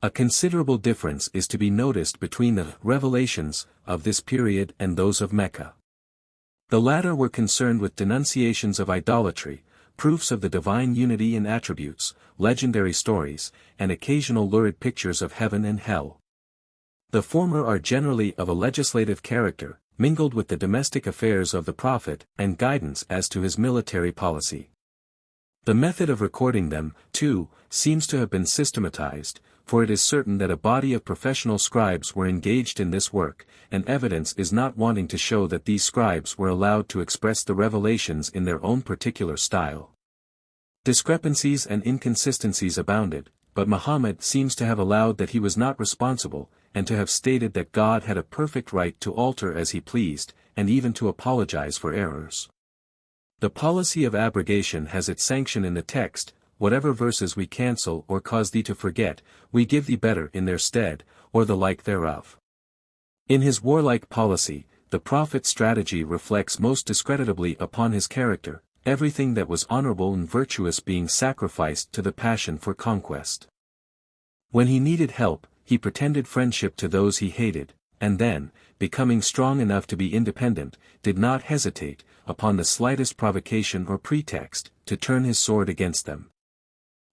A considerable difference is to be noticed between the revelations of this period and those of Mecca. The latter were concerned with denunciations of idolatry, proofs of the divine unity in attributes, legendary stories, and occasional lurid pictures of heaven and hell. The former are generally of a legislative character, mingled with the domestic affairs of the prophet, and guidance as to his military policy. The method of recording them, too, seems to have been systematized, for it is certain that a body of professional scribes were engaged in this work, and evidence is not wanting to show that these scribes were allowed to express the revelations in their own particular style. Discrepancies and inconsistencies abounded, but Muhammad seems to have allowed that he was not responsible, and to have stated that God had a perfect right to alter as he pleased, and even to apologize for errors. The policy of abrogation has its sanction in the text: whatever verses we cancel or cause thee to forget, we give thee better in their stead, or the like thereof. In his warlike policy, the Prophet's strategy reflects most discreditably upon his character, everything that was honorable and virtuous being sacrificed to the passion for conquest. When he needed help, he pretended friendship to those he hated, and then, becoming strong enough to be independent, did not hesitate, upon the slightest provocation or pretext, to turn his sword against them.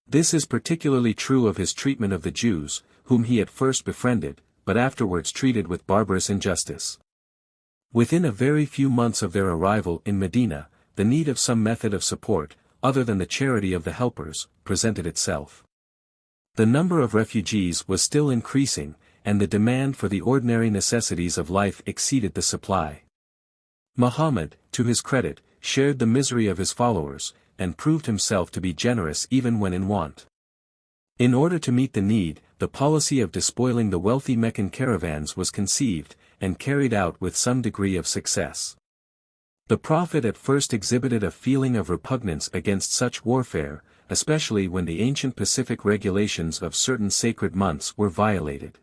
This is particularly true of his treatment of the Jews, whom he at first befriended, but afterwards treated with barbarous injustice. Within a very few months of their arrival in Medina, the need of some method of support, other than the charity of the helpers, presented itself. The number of refugees was still increasing, and the demand for the ordinary necessities of life exceeded the supply. Muhammad, to his credit, shared the misery of his followers, and proved himself to be generous even when in want. In order to meet the need, the policy of despoiling the wealthy Meccan caravans was conceived, and carried out with some degree of success. The Prophet at first exhibited a feeling of repugnance against such warfare, especially when the ancient Pacific regulations of certain sacred months were violated.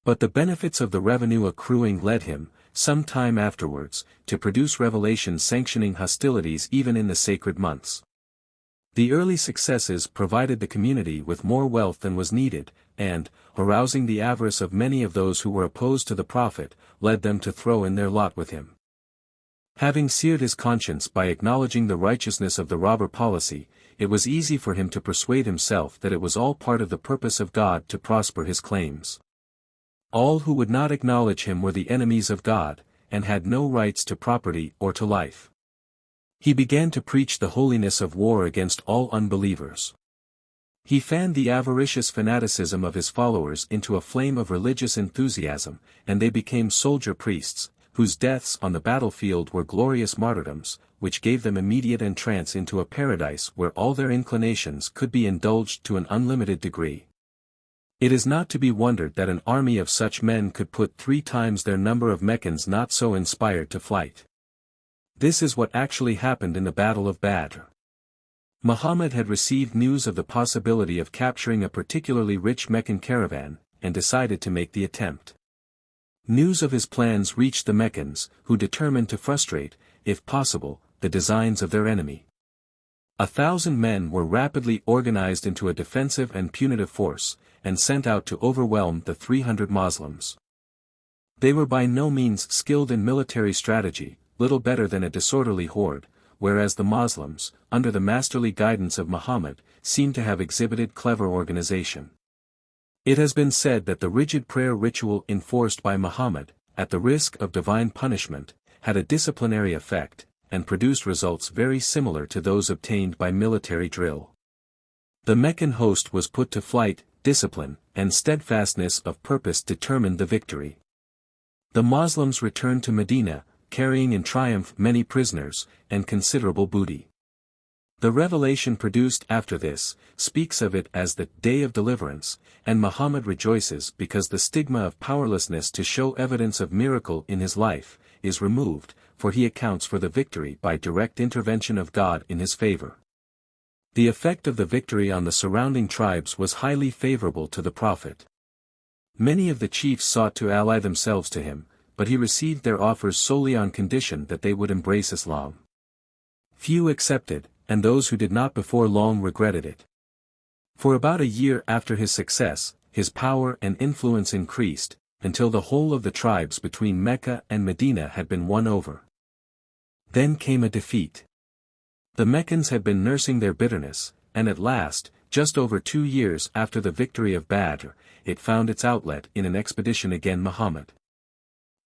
But the benefits of the revenue accruing led him, some time afterwards, to produce revelations sanctioning hostilities even in the sacred months. The early successes provided the community with more wealth than was needed, and, arousing the avarice of many of those who were opposed to the Prophet, led them to throw in their lot with him. Having seared his conscience by acknowledging the righteousness of the robber policy, it was easy for him to persuade himself that it was all part of the purpose of God to prosper his claims. All who would not acknowledge him were the enemies of God, and had no rights to property or to life. He began to preach the holiness of war against all unbelievers. He fanned the avaricious fanaticism of his followers into a flame of religious enthusiasm, and they became soldier priests, whose deaths on the battlefield were glorious martyrdoms, which gave them immediate entrance into a paradise where all their inclinations could be indulged to an unlimited degree. It is not to be wondered that an army of such men could put 3 times their number of Meccans not so inspired to flight. This is what actually happened in the Battle of Badr. Muhammad had received news of the possibility of capturing a particularly rich Meccan caravan, and decided to make the attempt. News of his plans reached the Meccans, who determined to frustrate, if possible, the designs of their enemy. 1,000 men were rapidly organized into a defensive and punitive force, and sent out to overwhelm the 300 Moslems. They were by no means skilled in military strategy, little better than a disorderly horde, whereas the Moslems, under the masterly guidance of Muhammad, seem to have exhibited clever organization. It has been said that the rigid prayer ritual enforced by Muhammad, at the risk of divine punishment, had a disciplinary effect, and produced results very similar to those obtained by military drill. The Meccan host was put to flight, discipline, and steadfastness of purpose determined the victory. The Moslems returned to Medina, carrying in triumph many prisoners, and considerable booty. The revelation produced after this, speaks of it as the day of deliverance, and Muhammad rejoices because the stigma of powerlessness to show evidence of miracle in his life, is removed, for he accounts for the victory by direct intervention of God in his favor. The effect of the victory on the surrounding tribes was highly favorable to the Prophet. Many of the chiefs sought to ally themselves to him, but he received their offers solely on condition that they would embrace Islam. Few accepted, and those who did not before long regretted it. For about a year after his success, his power and influence increased, until the whole of the tribes between Mecca and Medina had been won over. Then came a defeat. The Meccans had been nursing their bitterness, and at last, just over 2 years after the victory of Badr, it found its outlet in an expedition against Muhammad.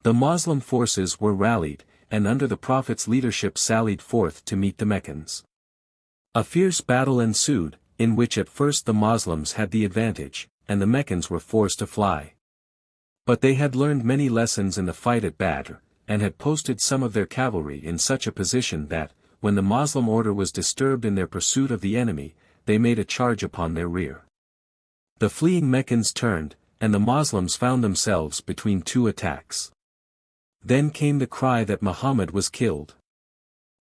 The Moslem forces were rallied, and under the Prophet's leadership sallied forth to meet the Meccans. A fierce battle ensued, in which at first the Moslems had the advantage, and the Meccans were forced to fly. But they had learned many lessons in the fight at Badr, and had posted some of their cavalry in such a position that, when the Moslem order was disturbed in their pursuit of the enemy, they made a charge upon their rear. The fleeing Meccans turned, and the Moslems found themselves between two attacks. Then came the cry that Muhammad was killed.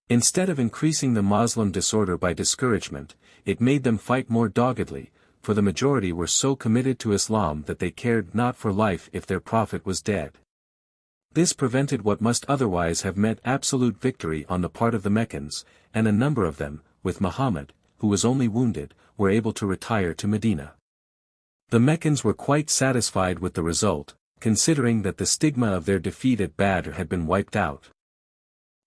Instead of increasing the Moslem disorder by discouragement, it made them fight more doggedly, for the majority were so committed to Islam that they cared not for life if their prophet was dead. This prevented what must otherwise have meant absolute victory on the part of the Meccans, and a number of them, with Muhammad, who was only wounded, were able to retire to Medina. The Meccans were quite satisfied with the result, considering that the stigma of their defeat at Badr had been wiped out.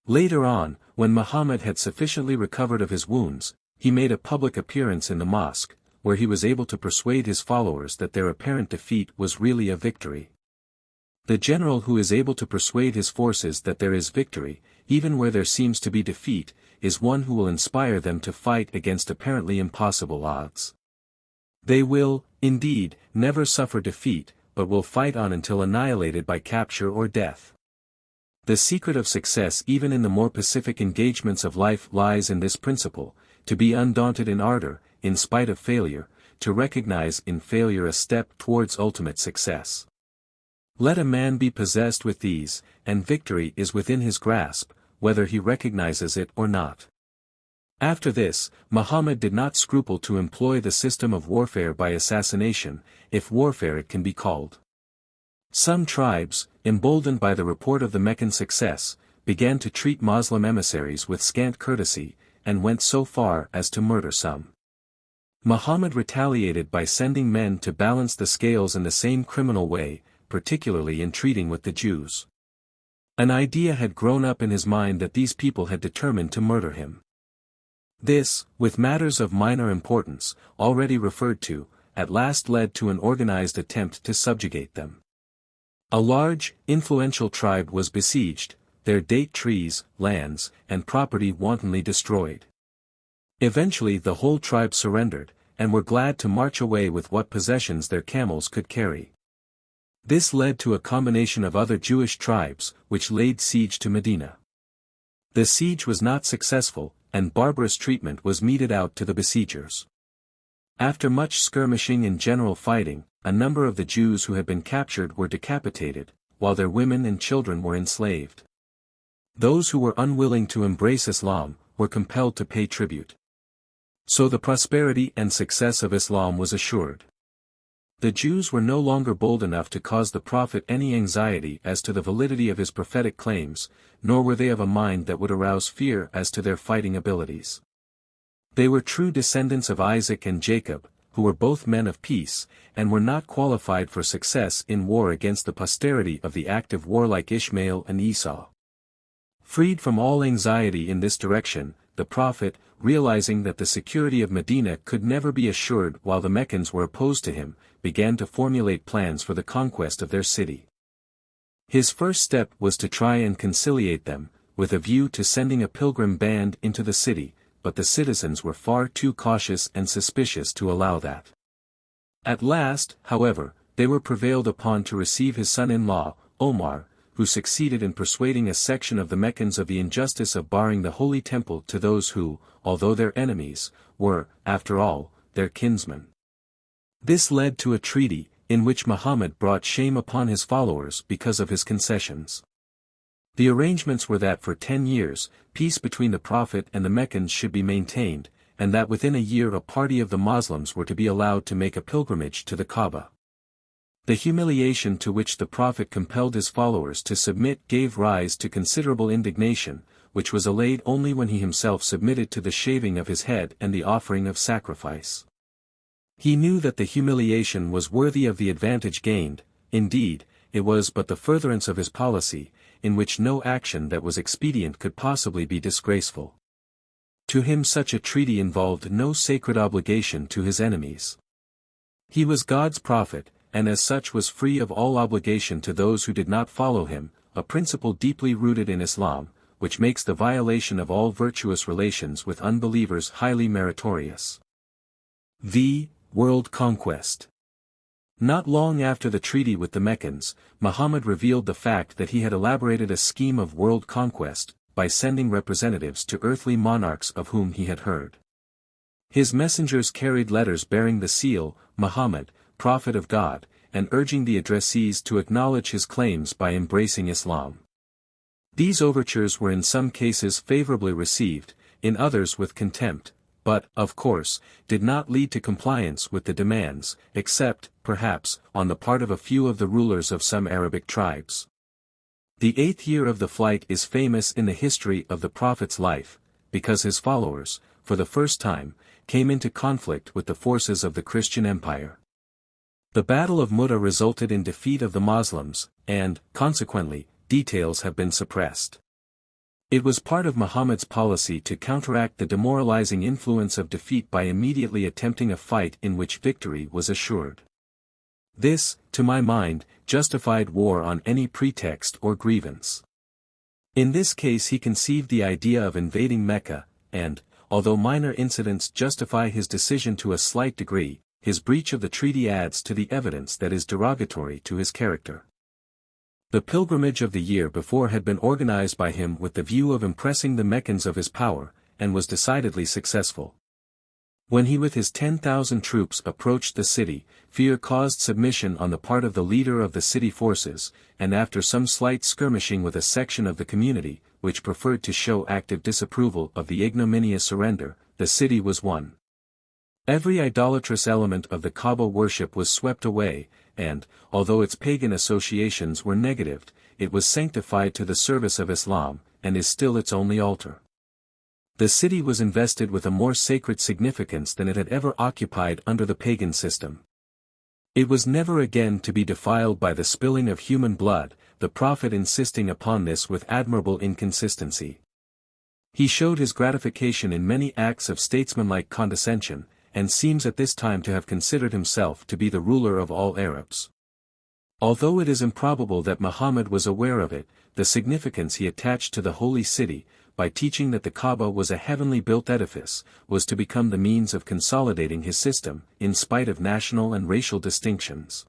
Later on, when Muhammad had sufficiently recovered of his wounds, he made a public appearance in the mosque, where he was able to persuade his followers that their apparent defeat was really a victory. The general who is able to persuade his forces that there is victory, even where there seems to be defeat, is one who will inspire them to fight against apparently impossible odds. They will, indeed, never suffer defeat, but will fight on until annihilated by capture or death. The secret of success even in the more pacific engagements of life lies in this principle, to be undaunted in ardor, in spite of failure, to recognize in failure a step towards ultimate success. Let a man be possessed with these, and victory is within his grasp, whether he recognizes it or not. After this, Muhammad did not scruple to employ the system of warfare by assassination, if warfare it can be called. Some tribes, emboldened by the report of the Meccan success, began to treat Moslem emissaries with scant courtesy, and went so far as to murder some. Muhammad retaliated by sending men to balance the scales in the same criminal way, particularly in treating with the Jews. An idea had grown up in his mind that these people had determined to murder him. This, with matters of minor importance, already referred to, at last led to an organized attempt to subjugate them. A large, influential tribe was besieged, their date trees, lands, and property wantonly destroyed. Eventually the whole tribe surrendered, and were glad to march away with what possessions their camels could carry. This led to a combination of other Jewish tribes, which laid siege to Medina. The siege was not successful, and barbarous treatment was meted out to the besiegers. After much skirmishing and general fighting, a number of the Jews who had been captured were decapitated, while their women and children were enslaved. Those who were unwilling to embrace Islam, were compelled to pay tribute. So the prosperity and success of Islam was assured. The Jews were no longer bold enough to cause the Prophet any anxiety as to the validity of his prophetic claims, nor were they of a mind that would arouse fear as to their fighting abilities. They were true descendants of Isaac and Jacob, who were both men of peace, and were not qualified for success in war against the posterity of the active warlike Ishmael and Esau. Freed from all anxiety in this direction, the Prophet, realizing that the security of Medina could never be assured while the Meccans were opposed to him, began to formulate plans for the conquest of their city. His first step was to try and conciliate them, with a view to sending a pilgrim band into the city, but the citizens were far too cautious and suspicious to allow that. At last, however, they were prevailed upon to receive his son-in-law, Omar, who succeeded in persuading a section of the Meccans of the injustice of barring the Holy Temple to those who, although their enemies, were, after all, their kinsmen. This led to a treaty, in which Muhammad brought shame upon his followers because of his concessions. The arrangements were that for 10 years, peace between the Prophet and the Meccans should be maintained, and that within a year a party of the Moslems were to be allowed to make a pilgrimage to the Kaaba. The humiliation to which the Prophet compelled his followers to submit gave rise to considerable indignation, which was allayed only when he himself submitted to the shaving of his head and the offering of sacrifice. He knew that the humiliation was worthy of the advantage gained, indeed, it was but the furtherance of his policy, in which no action that was expedient could possibly be disgraceful. To him such a treaty involved no sacred obligation to his enemies. He was God's prophet, and as such was free of all obligation to those who did not follow him, a principle deeply rooted in Islam, which makes the violation of all virtuous relations with unbelievers highly meritorious. V. World Conquest. Not long after the treaty with the Meccans, Muhammad revealed the fact that he had elaborated a scheme of world conquest, by sending representatives to earthly monarchs of whom he had heard. His messengers carried letters bearing the seal, Muhammad, Prophet of God, and urging the addressees to acknowledge his claims by embracing Islam. These overtures were in some cases favorably received, in others with contempt, but, of course, did not lead to compliance with the demands, except, perhaps, on the part of a few of the rulers of some Arabic tribes. The 8th year of the flight is famous in the history of the Prophet's life, because his followers, for the first time, came into conflict with the forces of the Christian Empire. The Battle of Mu'tah resulted in defeat of the Muslims, and, consequently, details have been suppressed. It was part of Muhammad's policy to counteract the demoralizing influence of defeat by immediately attempting a fight in which victory was assured. This, to my mind, justified war on any pretext or grievance. In this case he conceived the idea of invading Mecca, and, although minor incidents justify his decision to a slight degree, his breach of the treaty adds to the evidence that is derogatory to his character. The pilgrimage of the year before had been organized by him with the view of impressing the Meccans of his power, and was decidedly successful. When he with his 10,000 troops approached the city, fear caused submission on the part of the leader of the city forces, and after some slight skirmishing with a section of the community, which preferred to show active disapproval of the ignominious surrender, the city was won. Every idolatrous element of the Kaaba worship was swept away, and, although its pagan associations were negatived, it was sanctified to the service of Islam, and is still its only altar. The city was invested with a more sacred significance than it had ever occupied under the pagan system. It was never again to be defiled by the spilling of human blood, the Prophet insisting upon this with admirable inconsistency. He showed his gratification in many acts of statesmanlike condescension, and seems at this time to have considered himself to be the ruler of all Arabs. Although it is improbable that Muhammad was aware of it, the significance he attached to the holy city, by teaching that the Kaaba was a heavenly built edifice, was to become the means of consolidating his system, in spite of national and racial distinctions.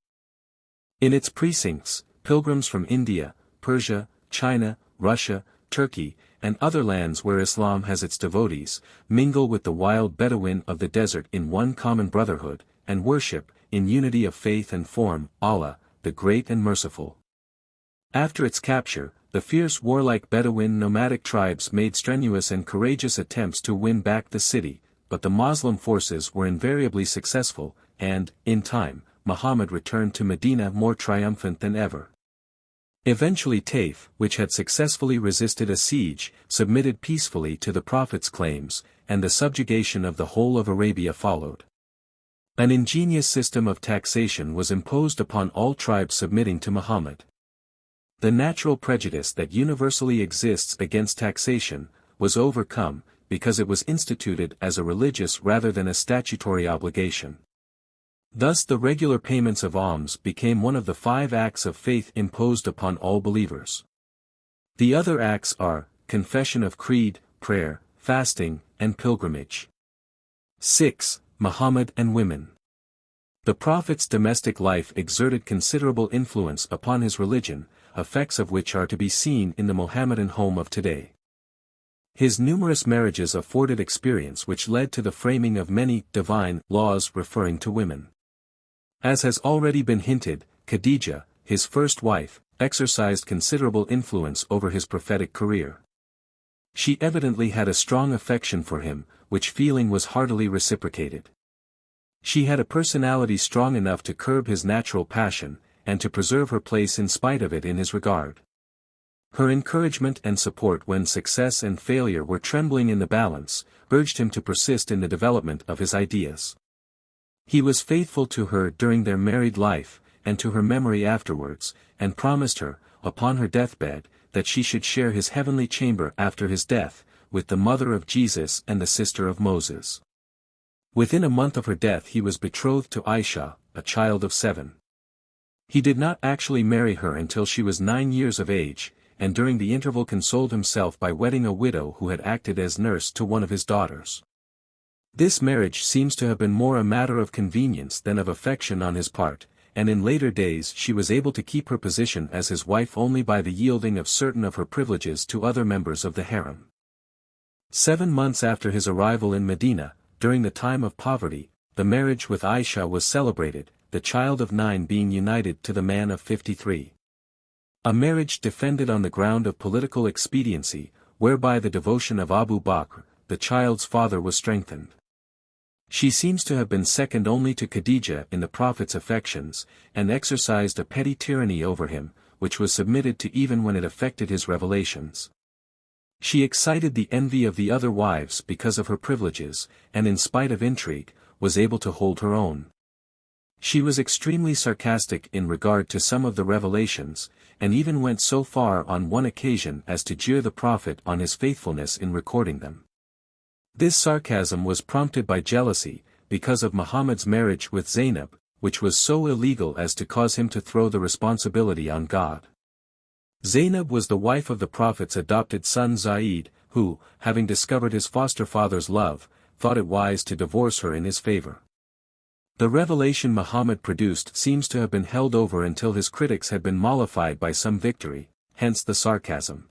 In its precincts, pilgrims from India, Persia, China, Russia, Turkey, and other lands where Islam has its devotees, mingle with the wild Bedouin of the desert in one common brotherhood, and worship, in unity of faith and form, Allah, the Great and Merciful. After its capture, the fierce warlike Bedouin nomadic tribes made strenuous and courageous attempts to win back the city, but the Moslem forces were invariably successful, and, in time, Muhammad returned to Medina more triumphant than ever. Eventually Taif, which had successfully resisted a siege, submitted peacefully to the Prophet's claims, and the subjugation of the whole of Arabia followed. An ingenious system of taxation was imposed upon all tribes submitting to Muhammad. The natural prejudice that universally exists against taxation, was overcome, because it was instituted as a religious rather than a statutory obligation. Thus the regular payments of alms became one of the 5 acts of faith imposed upon all believers. The other acts are, confession of creed, prayer, fasting, and pilgrimage. 6. Muhammad and women. The Prophet's domestic life exerted considerable influence upon his religion, effects of which are to be seen in the Mohammedan home of today. His numerous marriages afforded experience which led to the framing of many divine laws referring to women. As has already been hinted, Khadijah, his first wife, exercised considerable influence over his prophetic career. She evidently had a strong affection for him, which feeling was heartily reciprocated. She had a personality strong enough to curb his natural passion, and to preserve her place in spite of it in his regard. Her encouragement and support when success and failure were trembling in the balance, urged him to persist in the development of his ideas. He was faithful to her during their married life, and to her memory afterwards, and promised her, upon her deathbed, that she should share his heavenly chamber after his death, with the mother of Jesus and the sister of Moses. Within a month of her death he was betrothed to Aisha, a child of 7. He did not actually marry her until she was 9 years of age, and during the interval consoled himself by wedding a widow who had acted as nurse to one of his daughters. This marriage seems to have been more a matter of convenience than of affection on his part, and in later days she was able to keep her position as his wife only by the yielding of certain of her privileges to other members of the harem. 7 months after his arrival in Medina, during the time of poverty, the marriage with Aisha was celebrated, the child of 9 being united to the man of 53. A marriage defended on the ground of political expediency, whereby the devotion of Abu Bakr, the child's father, was strengthened. She seems to have been second only to Khadija in the Prophet's affections, and exercised a petty tyranny over him, which was submitted to even when it affected his revelations. She excited the envy of the other wives because of her privileges, and in spite of intrigue, was able to hold her own. She was extremely sarcastic in regard to some of the revelations, and even went so far on one occasion as to jeer the Prophet on his faithfulness in recording them. This sarcasm was prompted by jealousy, because of Muhammad's marriage with Zainab, which was so illegal as to cause him to throw the responsibility on God. Zainab was the wife of the Prophet's adopted son Zaid, who, having discovered his foster father's love, thought it wise to divorce her in his favor. The revelation Muhammad produced seems to have been held over until his critics had been mollified by some victory, hence the sarcasm.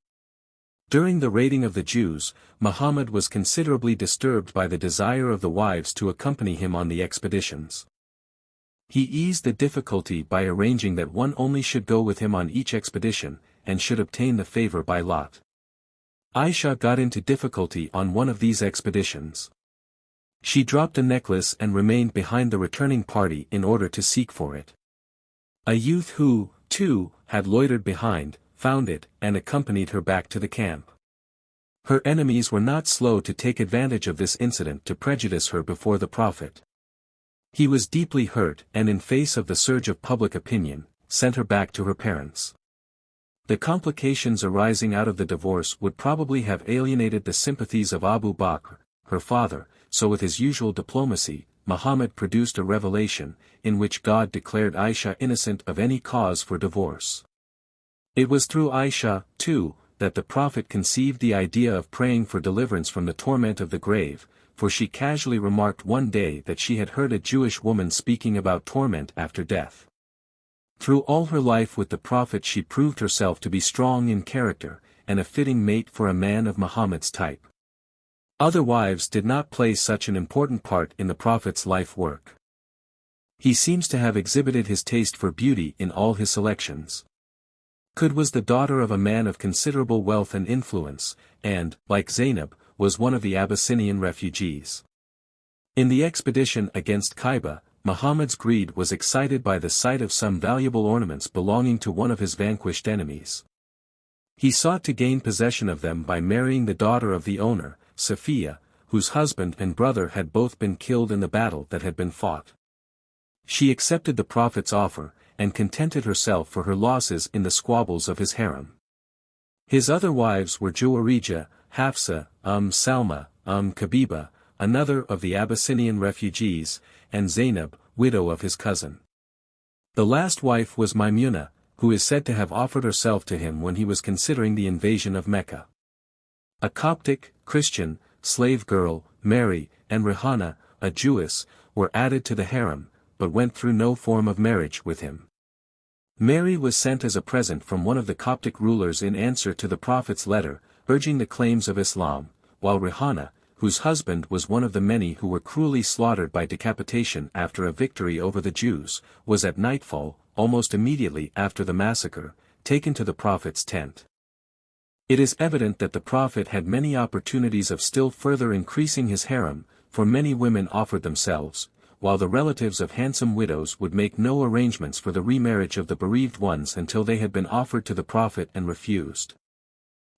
During the raiding of the Jews, Muhammad was considerably disturbed by the desire of the wives to accompany him on the expeditions. He eased the difficulty by arranging that one only should go with him on each expedition, and should obtain the favor by lot. Aisha got into difficulty on one of these expeditions. She dropped a necklace and remained behind the returning party in order to seek for it. A youth who, too, had loitered behind, found it, and accompanied her back to the camp. Her enemies were not slow to take advantage of this incident to prejudice her before the Prophet. He was deeply hurt and in face of the surge of public opinion, sent her back to her parents. The complications arising out of the divorce would probably have alienated the sympathies of Abu Bakr, her father, so with his usual diplomacy, Muhammad produced a revelation, in which God declared Aisha innocent of any cause for divorce. It was through Aisha, too, that the Prophet conceived the idea of praying for deliverance from the torment of the grave, for she casually remarked one day that she had heard a Jewish woman speaking about torment after death. Through all her life with the Prophet she proved herself to be strong in character, and a fitting mate for a man of Muhammad's type. Other wives did not play such an important part in the Prophet's life work. He seems to have exhibited his taste for beauty in all his selections. Qud was the daughter of a man of considerable wealth and influence, and, like Zainab, was one of the Abyssinian refugees. In the expedition against Kaiba, Muhammad's greed was excited by the sight of some valuable ornaments belonging to one of his vanquished enemies. He sought to gain possession of them by marrying the daughter of the owner, Safiya, whose husband and brother had both been killed in the battle that had been fought. She accepted the Prophet's offer, and contented herself for her losses in the squabbles of his harem. His other wives were Juwayrija, Hafsa, Salma, Kabiba, another of the Abyssinian refugees, and Zainab, widow of his cousin. The last wife was Maimuna, who is said to have offered herself to him when he was considering the invasion of Mecca. A Coptic, Christian, slave girl, Mary, and Rihanna, a Jewess, were added to the harem, but went through no form of marriage with him. Mary was sent as a present from one of the Coptic rulers in answer to the Prophet's letter, urging the claims of Islam, while Rihanna, whose husband was one of the many who were cruelly slaughtered by decapitation after a victory over the Jews, was at nightfall, almost immediately after the massacre, taken to the Prophet's tent. It is evident that the Prophet had many opportunities of still further increasing his harem, for many women offered themselves, while the relatives of handsome widows would make no arrangements for the remarriage of the bereaved ones until they had been offered to the Prophet and refused.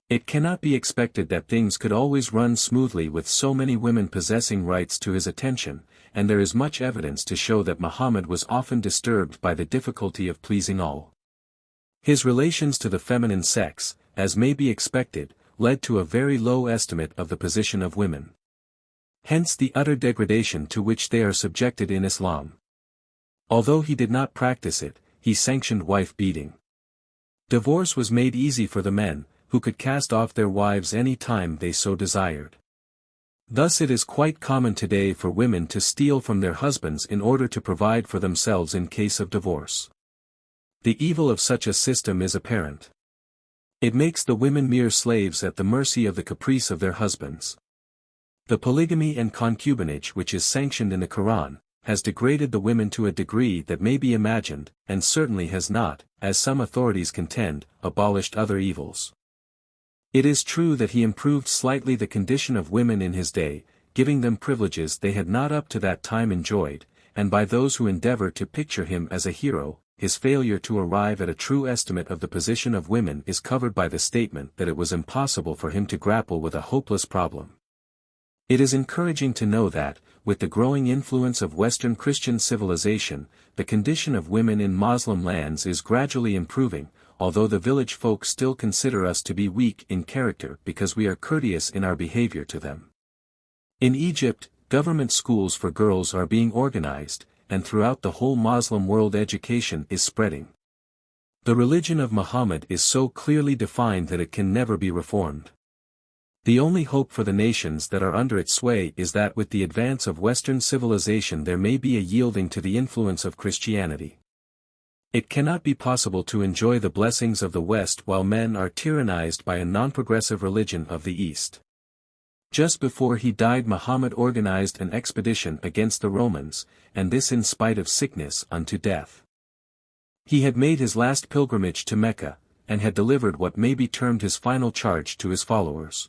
It cannot be expected that things could always run smoothly with so many women possessing rights to his attention, and there is much evidence to show that Muhammad was often disturbed by the difficulty of pleasing all. His relations to the feminine sex, as may be expected, led to a very low estimate of the position of women. Hence the utter degradation to which they are subjected in Islam. Although he did not practice it, he sanctioned wife-beating. Divorce was made easy for the men, who could cast off their wives any time they so desired. Thus it is quite common today for women to steal from their husbands in order to provide for themselves in case of divorce. The evil of such a system is apparent. It makes the women mere slaves at the mercy of the caprice of their husbands. The polygamy and concubinage which is sanctioned in the Quran, has degraded the women to a degree that may be imagined, and certainly has not, as some authorities contend, abolished other evils. It is true that he improved slightly the condition of women in his day, giving them privileges they had not up to that time enjoyed, and by those who endeavor to picture him as a hero, his failure to arrive at a true estimate of the position of women is covered by the statement that it was impossible for him to grapple with a hopeless problem. It is encouraging to know that, with the growing influence of Western Christian civilization, the condition of women in Muslim lands is gradually improving, although the village folk still consider us to be weak in character because we are courteous in our behavior to them. In Egypt, government schools for girls are being organized, and throughout the whole Muslim world education is spreading. The religion of Muhammad is so clearly defined that it can never be reformed. The only hope for the nations that are under its sway is that with the advance of Western civilization there may be a yielding to the influence of Christianity. It cannot be possible to enjoy the blessings of the West while men are tyrannized by a non-progressive religion of the East. Just before he died, Muhammad organized an expedition against the Romans, and this in spite of sickness unto death. He had made his last pilgrimage to Mecca, and had delivered what may be termed his final charge to his followers.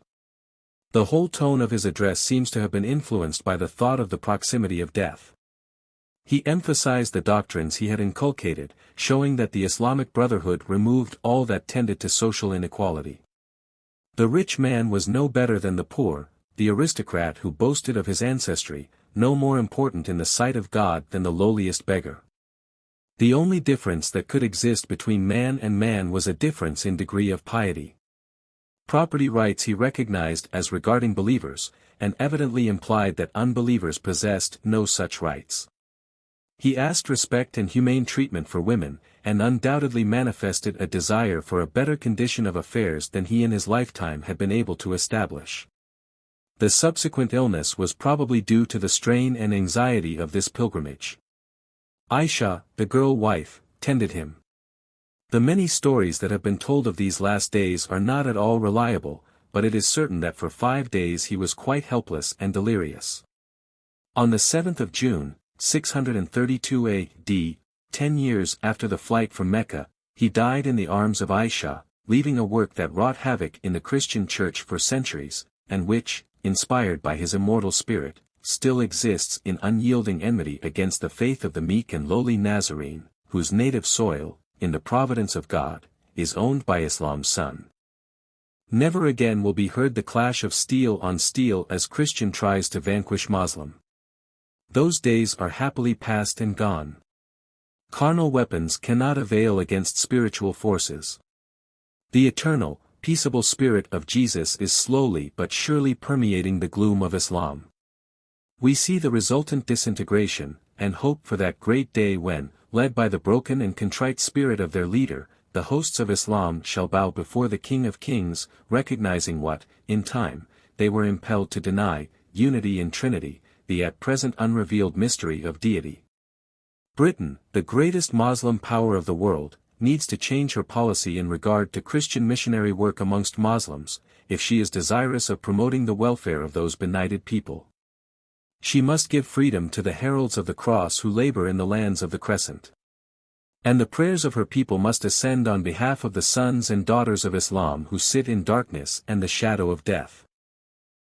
The whole tone of his address seems to have been influenced by the thought of the proximity of death. He emphasized the doctrines he had inculcated, showing that the Islamic Brotherhood removed all that tended to social inequality. The rich man was no better than the poor, the aristocrat who boasted of his ancestry, no more important in the sight of God than the lowliest beggar. The only difference that could exist between man and man was a difference in degree of piety. Property rights he recognized as regarding believers, and evidently implied that unbelievers possessed no such rights. He asked respect and humane treatment for women, and undoubtedly manifested a desire for a better condition of affairs than he in his lifetime had been able to establish. The subsequent illness was probably due to the strain and anxiety of this pilgrimage. Aisha, the girl wife, tended him. The many stories that have been told of these last days are not at all reliable, but it is certain that for 5 days he was quite helpless and delirious. On the 7th of June, 632 A.D., 10 years after the flight from Mecca, he died in the arms of Aisha, leaving a work that wrought havoc in the Christian church for centuries, and which, inspired by his immortal spirit, still exists in unyielding enmity against the faith of the meek and lowly Nazarene, whose native soil, in the providence of God, is owned by Islam's son. Never again will be heard the clash of steel on steel as Christian tries to vanquish Muslim. Those days are happily past and gone. Carnal weapons cannot avail against spiritual forces. The eternal, peaceable spirit of Jesus is slowly but surely permeating the gloom of Islam. We see the resultant disintegration, and hope for that great day when, led by the broken and contrite spirit of their leader, the hosts of Islam shall bow before the King of Kings, recognizing what, in time, they were impelled to deny, unity in Trinity, the at present unrevealed mystery of deity. Britain, the greatest Muslim power of the world, needs to change her policy in regard to Christian missionary work amongst Muslims, if she is desirous of promoting the welfare of those benighted people. She must give freedom to the heralds of the cross who labor in the lands of the Crescent. And the prayers of her people must ascend on behalf of the sons and daughters of Islam who sit in darkness and the shadow of death.